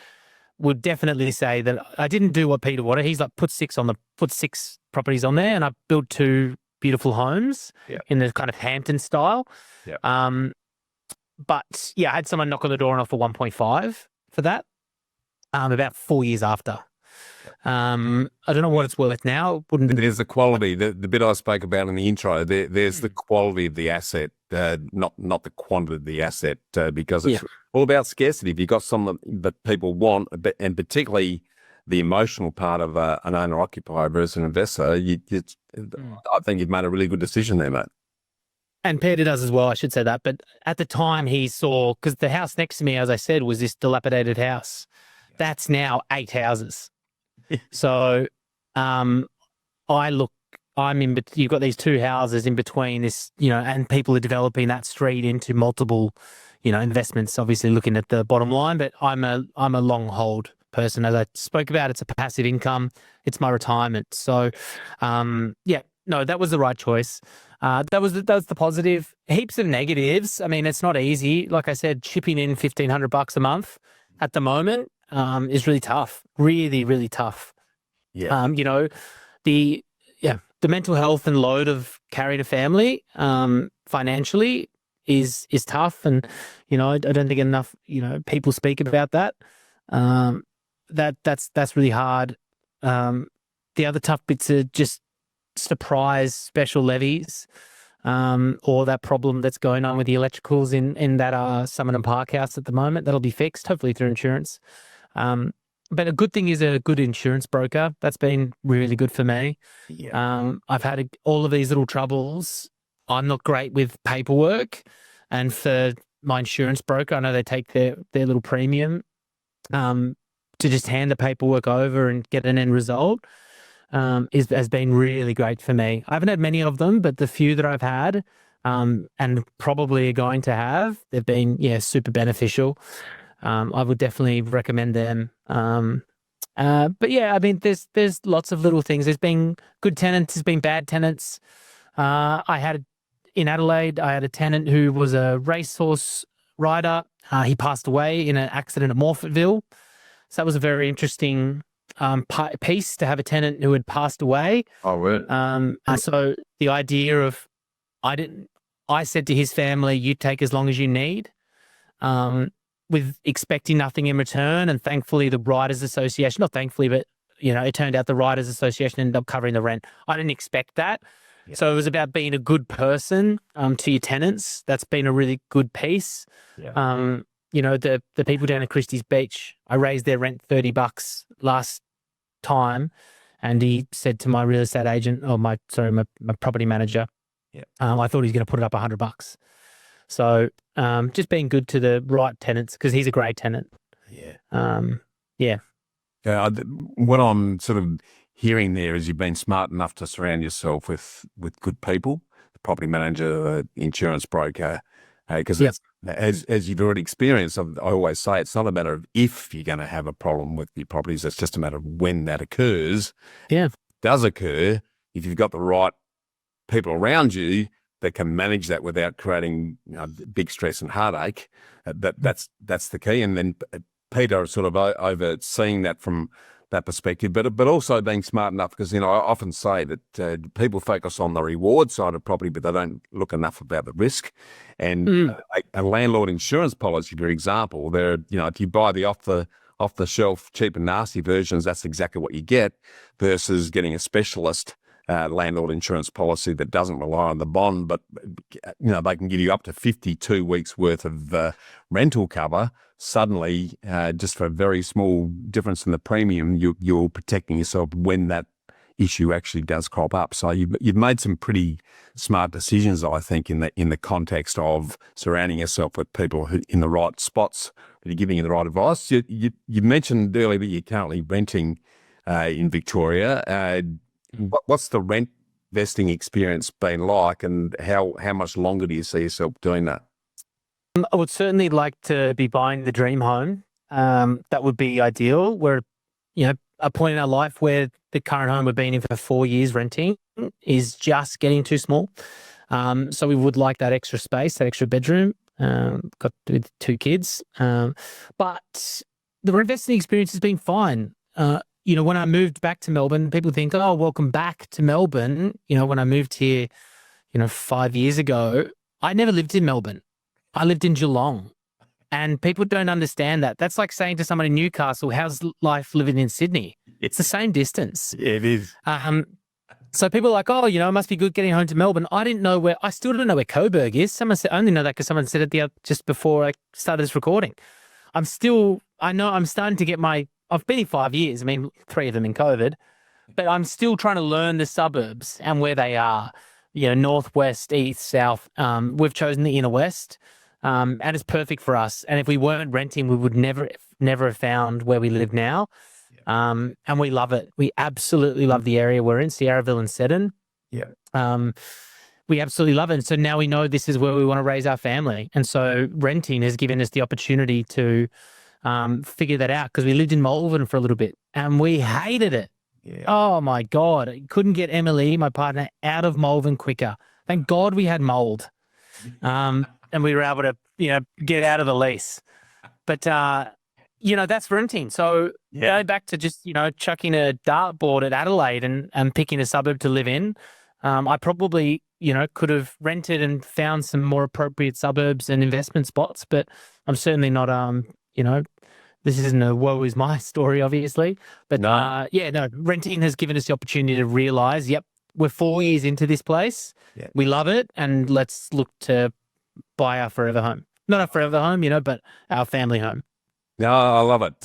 would definitely say that I didn't do what Peter wanted. He's like, put 6 properties on there, and I built 2 beautiful homes in the kind of Hampton style. Yep. But yeah, I had someone knock on the door and offer 1.5 for that. About 4 years after. I don't know what it's worth now. There's the quality, the bit I spoke about in the intro. There's the quality of the asset, not the quantity of the asset, because it's all about scarcity. If you've got something that people want, and particularly the emotional part of an owner-occupier versus an investor, I think you've made a really good decision there, mate. And Peter does as well, I should say that. But at the time he saw, because the house next to me, as I said, was this dilapidated house. That's now 8 houses. So you've got these 2 houses in between this, and people are developing that street into multiple, investments, obviously looking at the bottom line, but I'm a long hold person. As I spoke about, it's a passive income. It's my retirement. So, that was the right choice. That was the positive. Heaps of negatives. I mean, it's not easy. Like I said, chipping in $1,500 a month at the moment is really tough. Really, really tough. Yeah. The mental health and load of carrying a family financially is tough, and I don't think enough people speak about that. That's really hard. The other tough bits are just surprise special levies, or that problem that's going on with the electricals in that Summerton Park house at the moment. That'll be fixed, hopefully through insurance. But a good thing is a good insurance broker. That's been really good for me. Yeah. I've had all of these little troubles. I'm not great with paperwork, and for my insurance broker, I know they take their little premium to just hand the paperwork over and get an end result. Has been really great for me. I haven't had many of them, but the few that I've had, and probably are going to have, they've been super beneficial. I would definitely recommend them. But yeah, I mean, there's lots of little things. There's been good tenants, there's been bad tenants. In Adelaide, I had a tenant who was a racehorse rider. He passed away in an accident at Morphettville. So that was a very interesting piece to have a tenant who had passed away. Oh, right. So the idea of, I said to his family, you take as long as you need, with expecting nothing in return. And thankfully the Riders Association, not thankfully, but it turned out the Riders Association ended up covering the rent. I didn't expect that. Yeah. So it was about being a good person to your tenants. That's been a really good piece. Yeah. The people down at Christie's Beach, I raised their rent $30 last time, and he said to my real estate agent, my property manager, I thought he was going to put it up $100. So just being good to the right tenants, because he's a great tenant. Yeah. What I'm sort of hearing there is you've been smart enough to surround yourself with good people, the property manager, insurance broker, because as you've already experienced, I always say it's not a matter of if you're going to have a problem with your properties, it's just a matter of when that occurs. Yeah. If it does occur, if you've got the right people around you that can manage that without creating big stress and heartache, that's the key. And then Peter sort of overseeing that from that perspective, but also being smart enough, because I often say that people focus on the reward side of property, but they don't look enough about the risk. And a landlord insurance policy, for example, if you buy the off the shelf cheap and nasty versions, that's exactly what you get, versus getting a specialist landlord insurance policy that doesn't rely on the bond, but they can give you up to 52 weeks worth of rental cover. Suddenly, just for a very small difference in the premium, you're protecting yourself when that issue actually does crop up. So you've made some pretty smart decisions, I think, in the context of surrounding yourself with people who in the right spots that are giving you the right advice. You mentioned earlier that you're currently renting in Victoria. What's the rent vesting experience been like, and how much longer do you see yourself doing that? I would certainly like to be buying the dream home. That would be ideal. We're, a point in our life where the current home we've been in for 4 years renting is just getting too small. So we would like that extra space, that extra bedroom. Got with 2 kids. But the investing experience has been fine. When I moved back to Melbourne, people think, oh, welcome back to Melbourne. When I moved here, 5 years ago, I never lived in Melbourne. I lived in Geelong, and people don't understand that. That's like saying to someone in Newcastle, how's life living in Sydney? It's the same distance. Yeah, it is. So people are like, oh, it must be good getting home to Melbourne. I still don't know where Coburg is. Someone said, I only know that because someone said it just before I started this recording. I'm starting to get I've been here 5 years. 3 of them in COVID, but I'm still trying to learn the suburbs and where they are, northwest, east, south. We've chosen the inner west, and it's perfect for us. And if we weren't renting, we would never have found where we live now. And we love it. We absolutely love the area we're in, Sierraville and Seddon. Yeah. We absolutely love it. And so now we know this is where we want to raise our family. And so renting has given us the opportunity to figure that out, because we lived in Malvern for a little bit and we hated it. Yeah. Oh my God. I couldn't get Emily, my partner, out of Malvern quicker. Thank God we had mold. And we were able to, get out of the lease. But, that's renting. So going back to just, chucking a dartboard at Adelaide and picking a suburb to live in, I probably, could have rented and found some more appropriate suburbs and investment spots, but I'm certainly not, this isn't a woe is my story, obviously. But renting has given us the opportunity to realize, we're 4 years into this place. Yeah. We love it. And let's look to buy our forever home. Not our forever home, but our family home. No, I love it.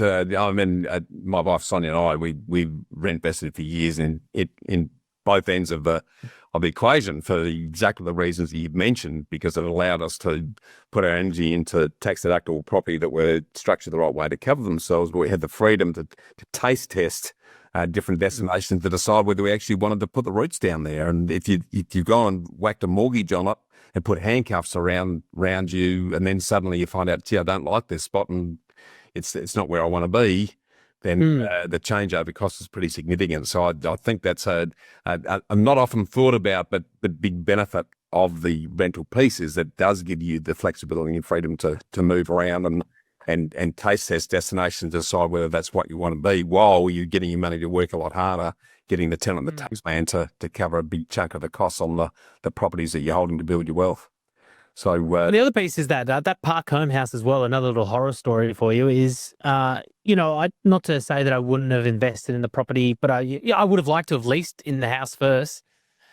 My wife Sonia and I, we rent vested for years in both ends of the equation for exactly the reasons that you've mentioned, because it allowed us to put our energy into tax deductible property that were structured the right way to cover themselves, but we had the freedom to taste test different destinations to decide whether we actually wanted to put the roots down there. And if you've gone and whacked a mortgage on it and put handcuffs around you, and then suddenly you find out, gee, I don't like this spot, and it's not where I want to be, then the changeover cost is pretty significant. So I think that's a not often thought about, but the big benefit of the rental piece is that it does give you the flexibility and freedom to move around and taste test destinations, decide whether that's what you want to be, while you're getting your money to work a lot harder, getting the tenant, the tax man to cover a big chunk of the costs on the properties that you're holding to build your wealth. So the other piece is that Park Home house as well. Another little horror story for you is, not to say that I wouldn't have invested in the property, but I would have liked to have leased in the house first.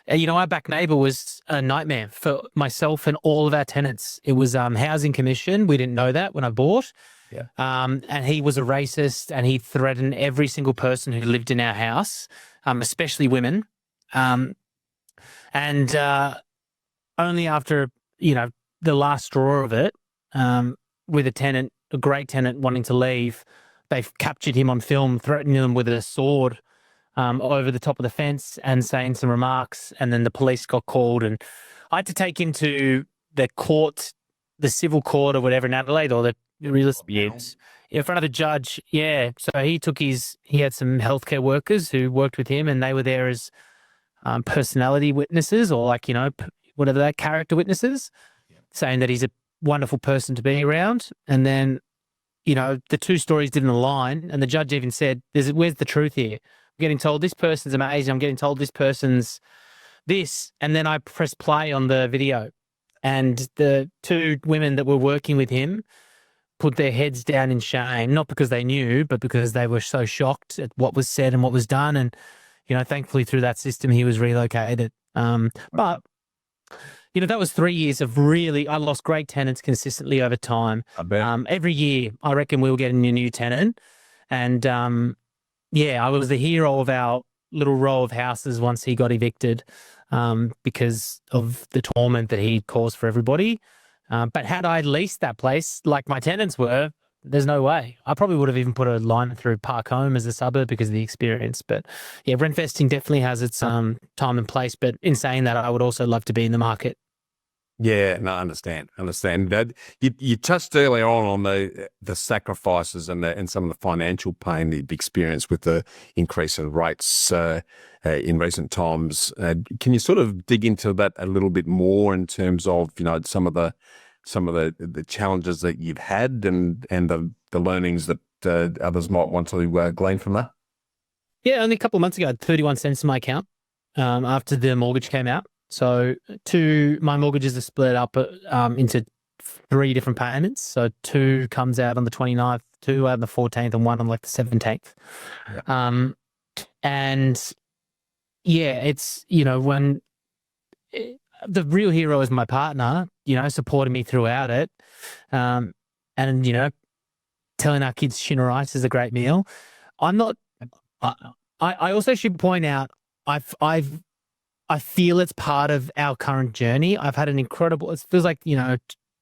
Our back neighbour was a nightmare for myself and all of our tenants. It was housing commission. We didn't know that when I bought. Yeah. And he was a racist, and he threatened every single person who lived in our house, especially women. And only after, the last straw of it, with a great tenant wanting to leave, they've captured him on film, threatening them with a sword over the top of the fence and saying some remarks. And then the police got called, and I had to take him to the court, the civil court or whatever in Adelaide, or the real estate in front of the judge. Yeah. So he had some healthcare workers who worked with him, and they were there as personality witnesses, or whatever that, character witnesses, saying that he's a wonderful person to be around. And then, the two stories didn't align, and the judge even said, where's the truth here? I'm getting told this person's amazing. I'm getting told this person's this. And then I pressed play on the video, and the two women that were working with him put their heads down in shame, not because they knew, but because they were so shocked at what was said and what was done. And, thankfully through that system, he was relocated. But that was 3 years of I lost great tenants consistently over time. I bet. Every year, I reckon we were getting a new tenant. And, I was the hero of our little row of houses once he got evicted, because of the torment that he caused for everybody. But had I leased that place like my tenants were, there's no way. I probably would have even put a line through Park Home as a suburb because of the experience. But yeah, rent vesting definitely has its time and place. But in saying that, I would also love to be in the market. Yeah, no, I understand. That you touched earlier on the sacrifices and some of the financial pain that you've experienced with the increase in rates in recent times. Can you sort of dig into that a little bit more in terms of some of the challenges that you've had and the learnings that others might want to glean from that? Yeah, only a couple of months ago, I had 31 cents in my account after the mortgage came out. So my mortgages are split up into 3 different payments. So 2 comes out on the 29th, 2 out on the 14th, and 1 on the 17th. Yeah. And yeah, it's, when the real hero is my partner, supporting me throughout it. And, telling our kids Shinner rice is a great meal. I also should point out, I feel it's part of our current journey. I've had it feels like,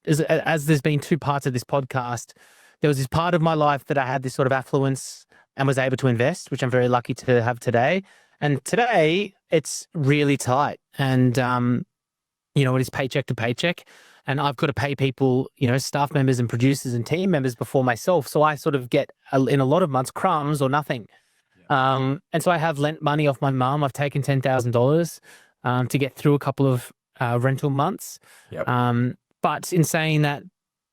as there's been 2 parts of this podcast, there was this part of my life that I had this sort of affluence and was able to invest, which I'm very lucky to have today. And today it's really tight, and, it is paycheck to paycheck, and I've got to pay people, staff members and producers and team members before myself. So I sort of get in a lot of months crumbs or nothing. And so I have lent money off my mum. I've taken $10,000 to get through a couple of rental months. Yep. But in saying that,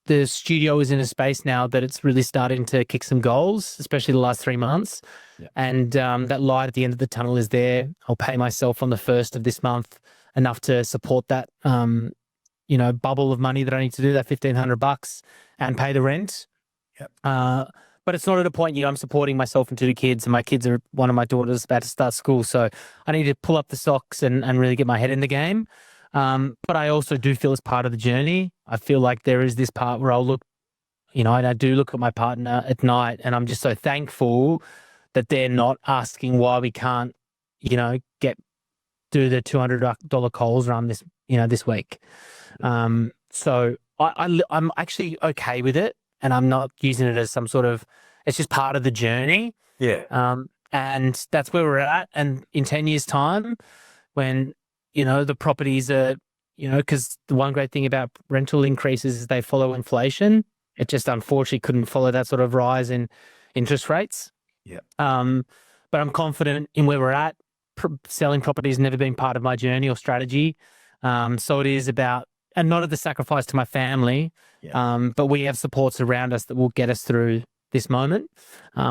the studio is in a space now that it's really starting to kick some goals, especially the last 3 months. Yep. And that light at the end of the tunnel is there. I'll pay myself on the 1st of this month enough to support that, bubble of money that I need to do, that $1,500, and pay the rent. Yep. But it's not at a point, I'm supporting myself and 2 kids, and one of my daughters about to start school. So I need to pull up the socks and really get my head in the game. But I also do feel it's part of the journey. I feel like there is this part where I'll look, and I do look at my partner at night, and I'm just so thankful that they're not asking why we can't, do the $200 Coles run this week. So I'm actually okay with it. And I'm not using it as some sort of, it's just part of the journey. Yeah. And that's where we're at. And in 10 years' time, when, the properties are, because the one great thing about rental increases is they follow inflation. It just unfortunately couldn't follow that sort of rise in interest rates. Yeah. But I'm confident in where we're at. Selling property has never been part of my journey or strategy. So it is about, and not at the sacrifice to my family, but we have supports around us that will get us through this moment,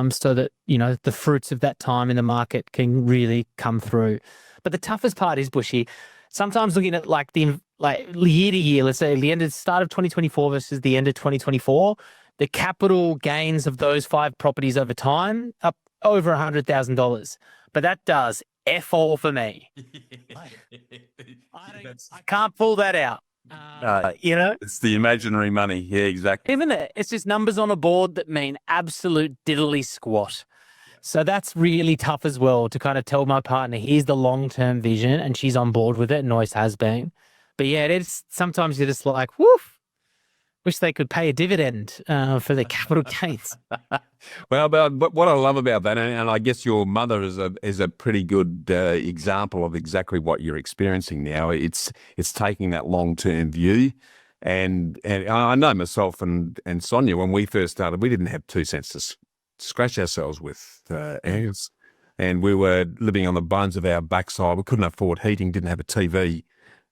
so that, you know, the fruits of that time in the market can really come through. But the toughest part is, Bushy, sometimes looking at like year to year, let's say the start of 2024 versus the end of 2024, the capital gains of those 5 properties over time up over $100,000. But that does F all for me. I can't pull that out. You know, it's the imaginary money. Yeah, exactly. isn't it? It's just numbers on a board that mean absolute diddly squat. So that's really tough as well, to kind of tell my partner, here's the long-term vision, and she's on board with it and always has been. But yeah, it's sometimes you're just like, woof, wish they could pay a dividend for the capital gains. Well, but what I love about that, and I guess your mother is a pretty good example of exactly what you're experiencing now. It's taking that long-term view. And I know myself and Sonia, when we first started, we didn't have 2 cents to scratch ourselves with, Angus. And we were living on the bones of our backside. We couldn't afford heating, didn't have a TV.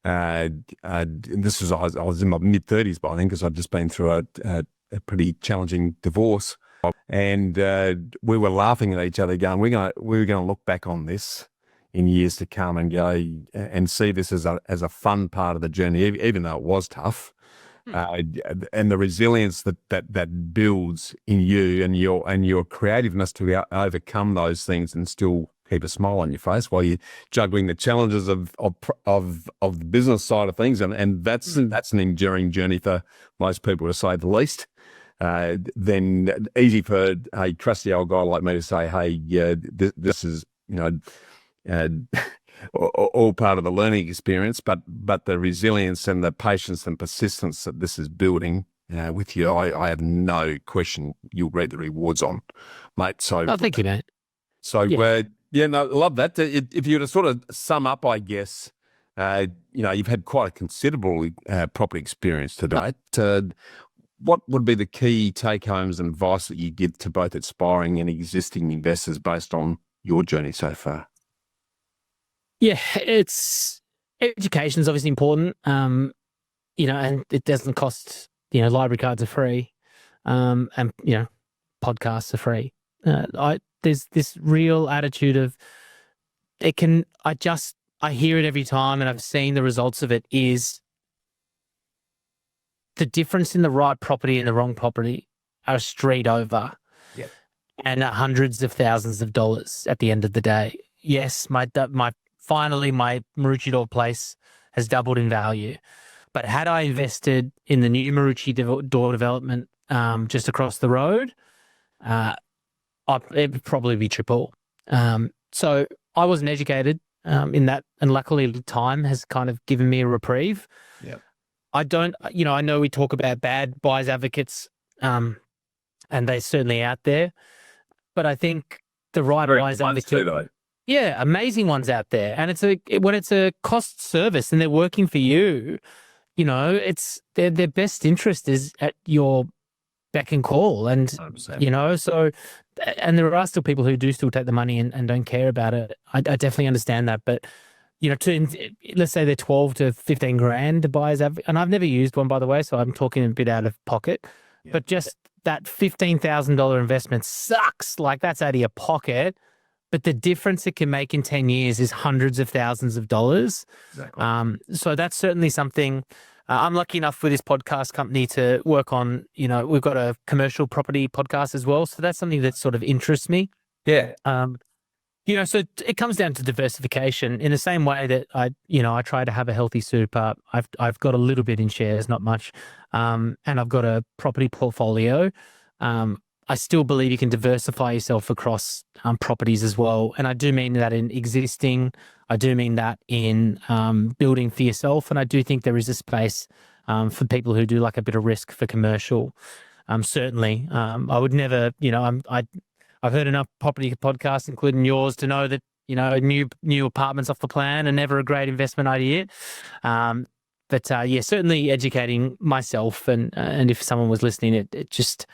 This was, I was in my mid-30s by then, because I'd just been through a pretty challenging divorce. And we were laughing at each other, going, we were going to look back on this in years to come and go and see this as a fun part of the journey, even though it was tough. And the resilience that builds in you and your creativeness to overcome those things and still keep a smile on your face while you're juggling the challenges of the business side of things, and that's an enduring journey for most people, to say the least. Then easy for a trusty old guy like me to say, hey, this is, you know, all part of the learning experience, but the resilience and the patience and persistence that this is building with you, I have no question you'll reap the rewards on, mate. So, Thank you, mate. So, I love that. If you were to sort of sum up, I guess, you know, you've had quite a considerable property experience to date. What would be the key take-homes and advice that you give to both aspiring and existing investors based on your journey so far? Yeah, education is obviously important, you know, and it doesn't cost, you know, library cards are free, and, you know, podcasts are free. There's this real attitude of I hear it every time, and I've seen the results of it, is the difference in the right property and the wrong property are a street over. Yep. And hundreds of thousands of dollars at the end of the day. Yes, finally, my Maroochydore place has doubled in value. But had I invested in the new Maroochydore development just across the road, it would probably be triple. So I wasn't educated in that, and luckily time has kind of given me a reprieve. Yep. I know we talk about bad buyers advocates, and they're certainly out there, but I think the right buyers advocate, yeah, amazing ones out there. And when it's a cost service and they're working for you, you know, it's their best interest is at your beck and call. And, 100%. you know, so, and there are still people who do still take the money and don't care about it. I definitely understand that. But, you know, let's say they're 12 to 15 grand to buyers advocate, and I've never used one, by the way, so I'm talking a bit out of pocket, but just that $15,000 investment sucks. Like, that's out of your pocket. But the difference it can make in 10 years is hundreds of thousands of dollars. Exactly. So that's certainly something. I'm lucky enough with this podcast company to work on, you know, we've got a commercial property podcast as well. So that's something that sort of interests me. Yeah. You know, so it comes down to diversification in the same way that I try to have a healthy super. I've got a little bit in shares, not much. And I've got a property portfolio. I still believe you can diversify yourself across properties as well. And I do mean that in existing, I do mean that in building for yourself. And I do think there is a space for people who do like a bit of risk for commercial. Certainly. I would never, you know, I've heard enough property podcasts, including yours, to know that, you know, new apartments off the plan are never a great investment idea. yeah, certainly educating myself and if someone was listening, it just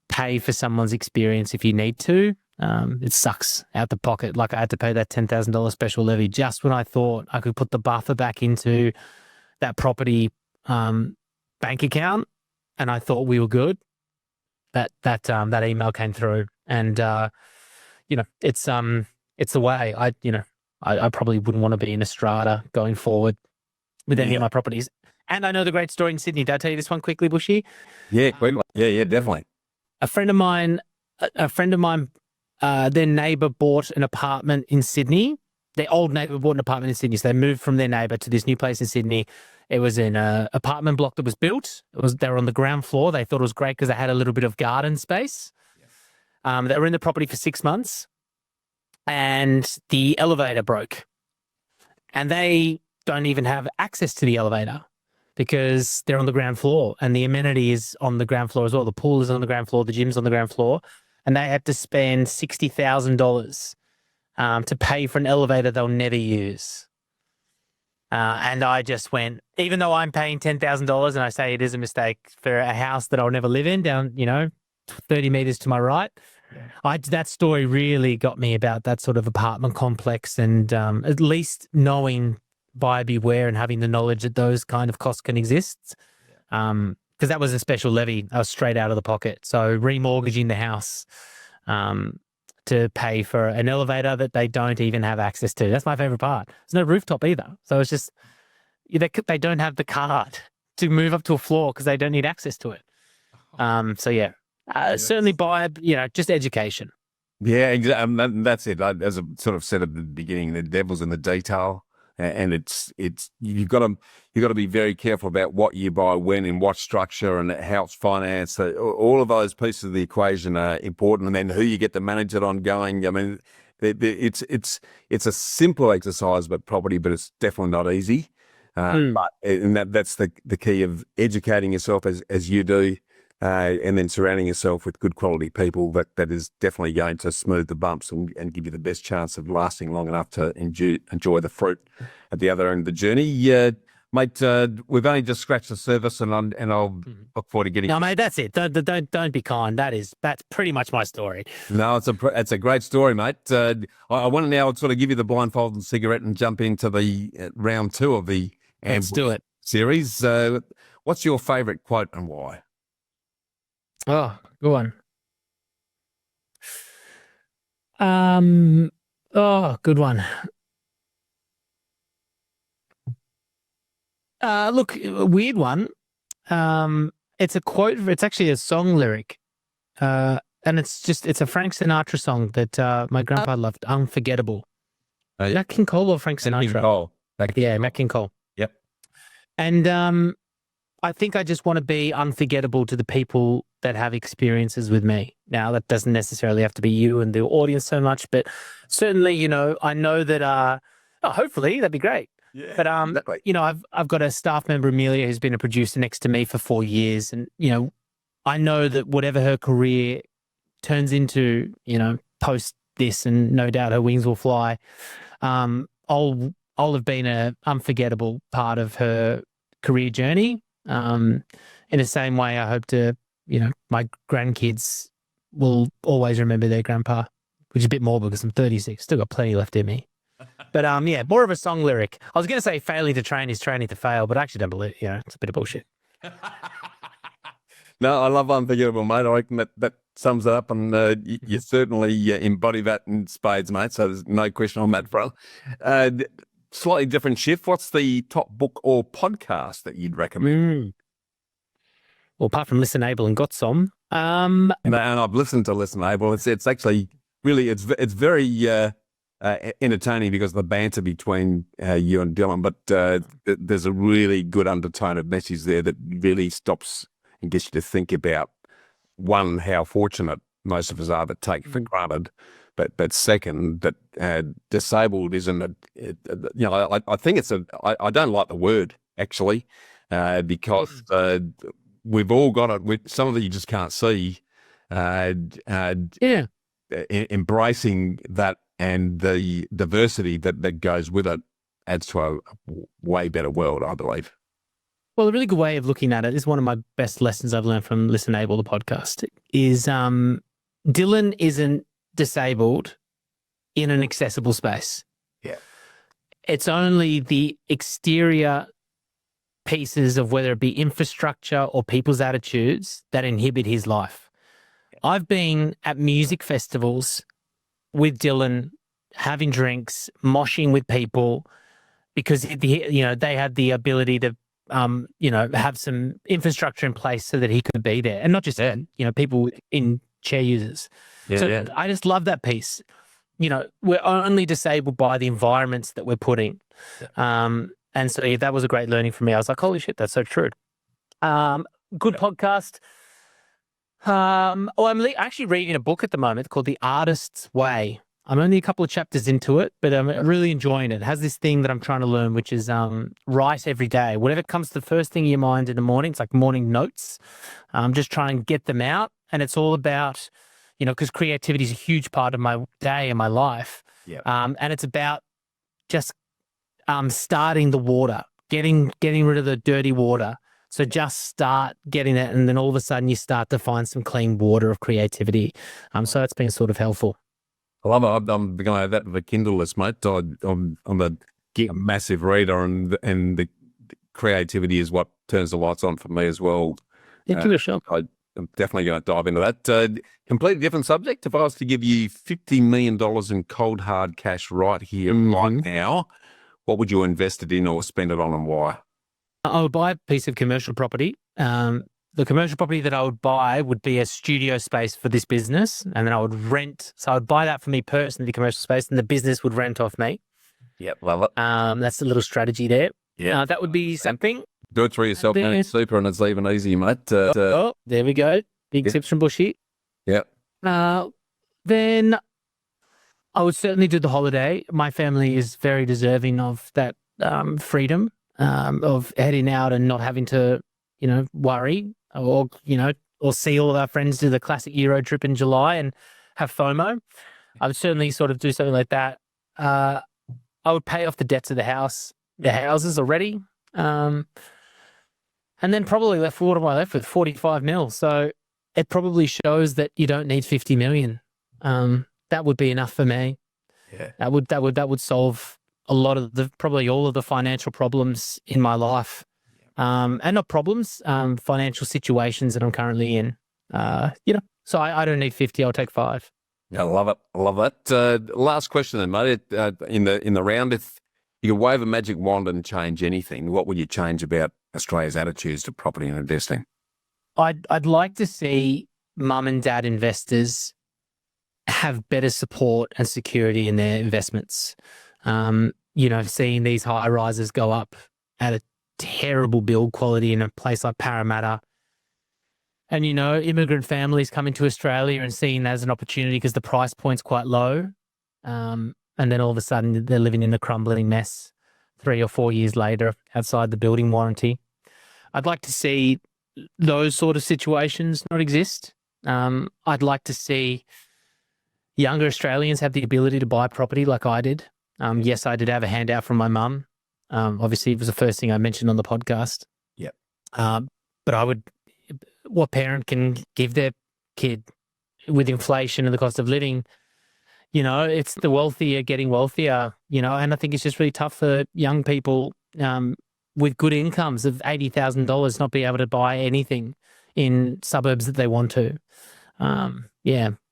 pay for someone's experience if you need to. It sucks out the pocket. Like I had to pay that $10,000 special levy just when I thought I could put the buffer back into that property bank account, and I thought we were good. That email came through, and it's the way. I probably wouldn't want to be in a strata going forward with any of my properties. And I know the great story in Sydney. Did I tell you this one quickly, Bushy? Yeah, quickly. Yeah, definitely. A friend of mine, their neighbour bought an apartment in Sydney. Their old neighbour bought an apartment in Sydney, so they moved from their neighbour to this new place in Sydney. It was in an apartment block that was built. They were on the ground floor. They thought it was great because they had a little bit of garden space. They were in the property for 6 months, and the elevator broke, and they don't even have access to the elevator because they're on the ground floor, and the amenity is on the ground floor as well. The pool is on the ground floor, the gym's on the ground floor, and they had to spend $60,000 to pay for an elevator they'll never use. And I just went, even though I'm paying $10,000 and I say it is a mistake for a house that I'll never live in down, 30 meters to my right. That story really got me about that sort of apartment complex, and at least knowing buyer beware and having the knowledge that those kind of costs can exist. Because that was a special levy. I was straight out of the pocket. So remortgaging the house to pay for an elevator that they don't even have access to. That's my favorite part. There's no rooftop either. So it's just, they don't have the card to move up to a floor because they don't need access to it. So yeah. Certainly buy, just education. Yeah, exactly. That's it. As I sort of said at the beginning, the devil's in the detail, and it's you've got to be very careful about what you buy, when, in what structure, and how it's financed. So all of those pieces of the equation are important, and then who you get to manage it ongoing. I mean, it's a simple exercise, but it's definitely not easy. But that's the key of educating yourself as you do. And then surrounding yourself with good quality people that is definitely going to smooth the bumps and give you the best chance of lasting long enough to enjoy the fruit at the other end of the journey. Mate, we've only just scratched the surface, and I'll look forward to getting. No, mate, that's it. Don't be kind. That's pretty much my story. No, it's a great story, mate. I want to now sort of give you the blindfold and cigarette and jump into the round 2 of the Let's do it series. What's your favourite quote and why? Oh, good one. Good one. Look, a weird one. It's a quote. It's actually a song lyric. And it's a Frank Sinatra song that my grandpa loved. Unforgettable. Nat King Cole or Frank Sinatra? Nat King Cole. Yeah, Nat King Cole. Yep. And I think I just want to be unforgettable to the people that have experiences with me. Now, that doesn't necessarily have to be you and the audience so much, but certainly, I know that, hopefully that'd be great. Yeah, but, exactly. I've got a staff member, Amelia, who's been a producer next to me for 4 years. And, I know that whatever her career turns into, post this, and no doubt her wings will fly, I'll have been an unforgettable part of her career journey. In the same way, I hope to, my grandkids will always remember their grandpa, which is a bit more because I'm 36, still got plenty left in me. But yeah, more of a song lyric. I was going to say failing to train is training to fail, but I actually don't believe, it's a bit of bullshit. No, I love Unforgettable, mate. I reckon that sums it up, and you certainly embody that in spades, mate, so there's no question on that front. Slightly different shift. What's the top book or podcast that you'd recommend? Well, apart from Listen Able and Got Some. And I've listened to Listen Able. It's actually really, it's very entertaining because of the banter between you and Dylan, but there's a really good undertone of message there that really stops and gets you to think about, one, how fortunate most of us are that take for granted, but second, that disabled isn't I think I don't like the word actually, because we've all got it. Some of it you just can't see. Embracing that and the diversity that goes with it adds to a way better world, I believe. Well, a really good way of looking at it is one of my best lessons I've learned from Listen Able, the podcast, is Dylan isn't disabled in an accessible space. Yeah. It's only the exterior pieces of whether it be infrastructure or people's attitudes that inhibit his life. I've been at music festivals with Dylan, having drinks, moshing with people because they had the ability to have some infrastructure in place so that he could be there. And not just that, people in chair users. I just love that piece. We're only disabled by the environments that we're putting. And so that was a great learning for me. I was like, holy shit, that's so true. Good podcast. I'm actually reading a book at the moment called The Artist's Way. I'm only a couple of chapters into it, but I'm really enjoying it. It has this thing that I'm trying to learn, which is write every day. Whatever comes to the first thing in your mind in the morning, it's like morning notes. I'm just trying to get them out. And it's all about, because creativity is a huge part of my day and my life. Yeah. And it's about just starting the water, getting rid of the dirty water. So just start getting that, and then all of a sudden you start to find some clean water of creativity. So that's been sort of helpful. I love it. I'm going to have that with a Kindle list, mate. I'm a massive reader, and the creativity is what turns the lights on for me as well. Yeah, give it a shot. I'm definitely going to dive into that. Completely different subject. If I was to give you $50 million in cold, hard cash right here, right now, what would you invest it in or spend it on, and why? I would buy a piece of commercial property. The commercial property that I would buy would be a studio space for this business, and then I would rent. So I would buy that for me personally, the commercial space, and the business would rent off me. Yep, love it. That's a little strategy there. Yeah, that would be something. Do it for yourself, then it's super, and it's even easier, mate. There we go. Big tips from Bushy. Yeah. Then I would certainly do the holiday. My family is very deserving of that freedom of heading out and not having to, worry or see all of our friends do the classic Euro trip in July and have FOMO. I would certainly sort of do something like that. I would pay off the debts of the houses already. And then probably what am I left with? 45 mil. So it probably shows that you don't need 50 million. That would be enough for me. Yeah. That would solve a lot of probably all of the financial problems in my life. And not problems, financial situations that I'm currently in. So I don't need 50, I'll take 5. I love it. I love that. Last question then, mate. In the round, if you could wave a magic wand and change anything, what would you change about Australia's attitudes to property and investing? I'd like to see mum and dad investors have better support and security in their investments. Seeing these high rises go up at a terrible build quality in a place like Parramatta. And, immigrant families coming to Australia and seeing that as an opportunity because the price point's quite low. And then all of a sudden they're living in a crumbling mess 3 or 4 years later outside the building warranty. I'd like to see those sort of situations not exist. I'd like to see younger Australians have the ability to buy property like I did. Yes, I did have a handout from my mum. Obviously, it was the first thing I mentioned on the podcast. Yep. But what parent can give their kid with inflation and the cost of living? It's the wealthy are getting wealthier, and I think it's just really tough for young people with good incomes of $80,000 not be able to buy anything in suburbs that they want to.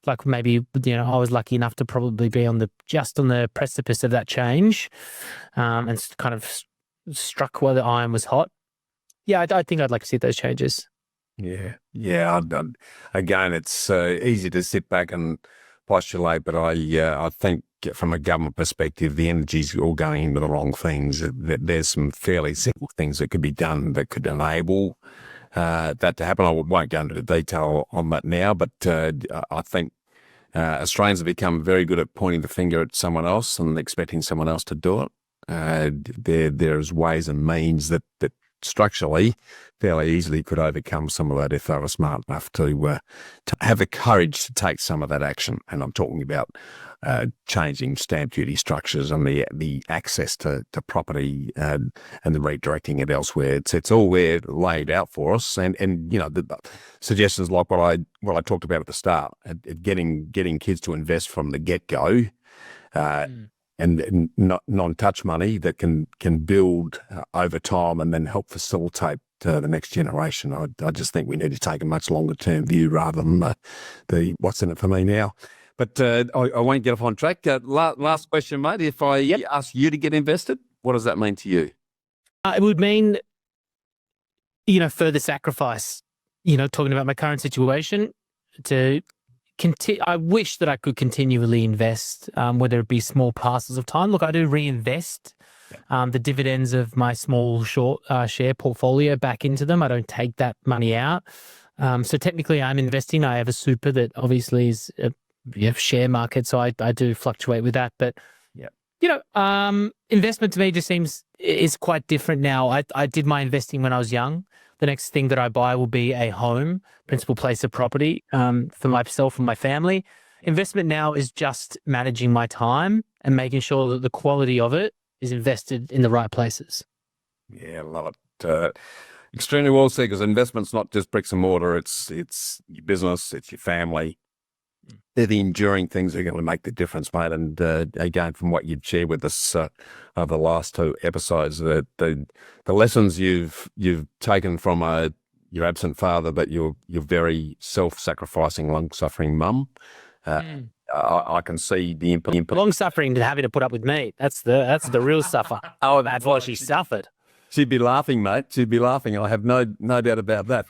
Like maybe, I was lucky enough to probably be just on the precipice of that change and kind of struck where the iron was hot. Yeah, I think I'd like to see those changes. Yeah. Again, it's easy to sit back and postulate, but I think from a government perspective, the energy's all going into the wrong things. There's some fairly simple things that could be done that could enable that to happen. I won't go into detail on that now, but I think Australians have become very good at pointing the finger at someone else and expecting someone else to do it. There's ways and means that structurally, fairly easily could overcome some of that if they were smart enough to have the courage to take some of that action. And I'm talking about changing stamp duty structures and the access to property and the redirecting it elsewhere. It's all there laid out for us. And the suggestions like what I talked about at the start, getting kids to invest from the get-go, and not non-touch money that can build over time and then help facilitate the next generation. I just think we need to take a much longer term view rather than the what's in it for me now. But I won't get off on track. Last question, mate. If I ask you to get invested, what does that mean to you? It would mean, further sacrifice. Talking about my current situation, I wish that I could continually invest, whether it be small parcels of time. Look, I do reinvest the dividends of my small short share portfolio back into them. I don't take that money out. So technically I'm investing. I have a super that obviously is share market. So I do fluctuate with that. But, investment to me just is quite different now. I did my investing when I was young. The next thing that I buy will be a home, principal place of property, for myself and my family. Investment now is just managing my time and making sure that the quality of it is invested in the right places. Yeah, I love it. Extremely well said, because investment's not just bricks and mortar. It's your business, it's your family. They're the enduring things that are going to make the difference, mate. And again, from what you've shared with us over the last two episodes, the lessons you've taken from your absent father, but your very self-sacrificing, long-suffering mum, I can see the impact. Long-suffering to having to put up with me. That's the real suffer. Oh, that's why she suffered. She'd be laughing, mate. She'd be laughing. I have no doubt about that.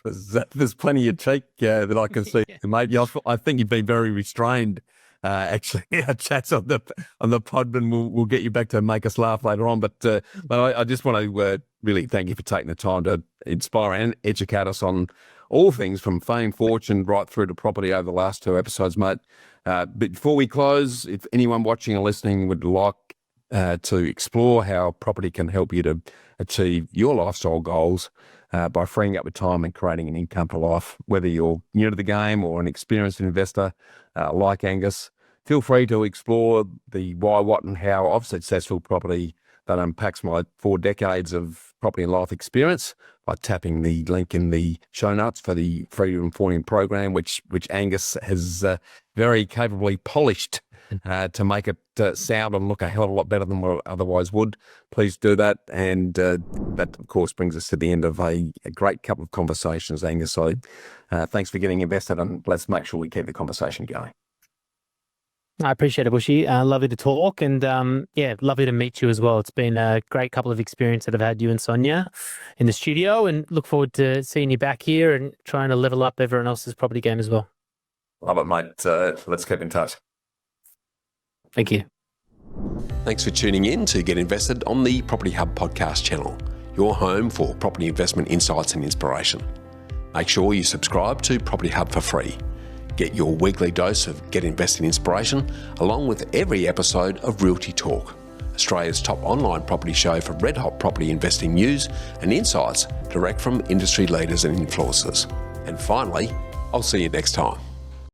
There's plenty of cheek that I can see, mate. I think you've been very restrained. Actually, our chats on the podman will get you back to make us laugh later on. But I just want to really thank you for taking the time to inspire and educate us on all things from fame, fortune, right through to property over the last two episodes, mate. But before we close, if anyone watching or listening would like to explore how property can help you to achieve your lifestyle goals by freeing up the time and creating an income for life, whether you're new to the game or an experienced investor like Angus, feel free to explore the why, what and how of successful property that unpacks my 4 decades of property and life experience by tapping the link in the show notes for the Freedom Reporting program, which Angus has very capably polished to make it sound and look a hell of a lot better than what it otherwise would. Please do that. And that, of course, brings us to the end of a great couple of conversations, Angus. So thanks for getting invested, and let's make sure we keep the conversation going. I appreciate it, Bushy. Lovely to talk, and lovely to meet you as well. It's been a great couple of experiences that I've had you and Sonia in the studio, and look forward to seeing you back here and trying to level up everyone else's property game as well. Love it, mate. Let's keep in touch. Thank you. Thanks for tuning in to Get Invested on the Property Hub podcast channel, your home for property investment insights and inspiration. Make sure you subscribe to Property Hub for free. Get your weekly dose of Get Invested inspiration along with every episode of Realty Talk, Australia's top online property show for red-hot property investing news and insights direct from industry leaders and influencers. And finally, I'll see you next time.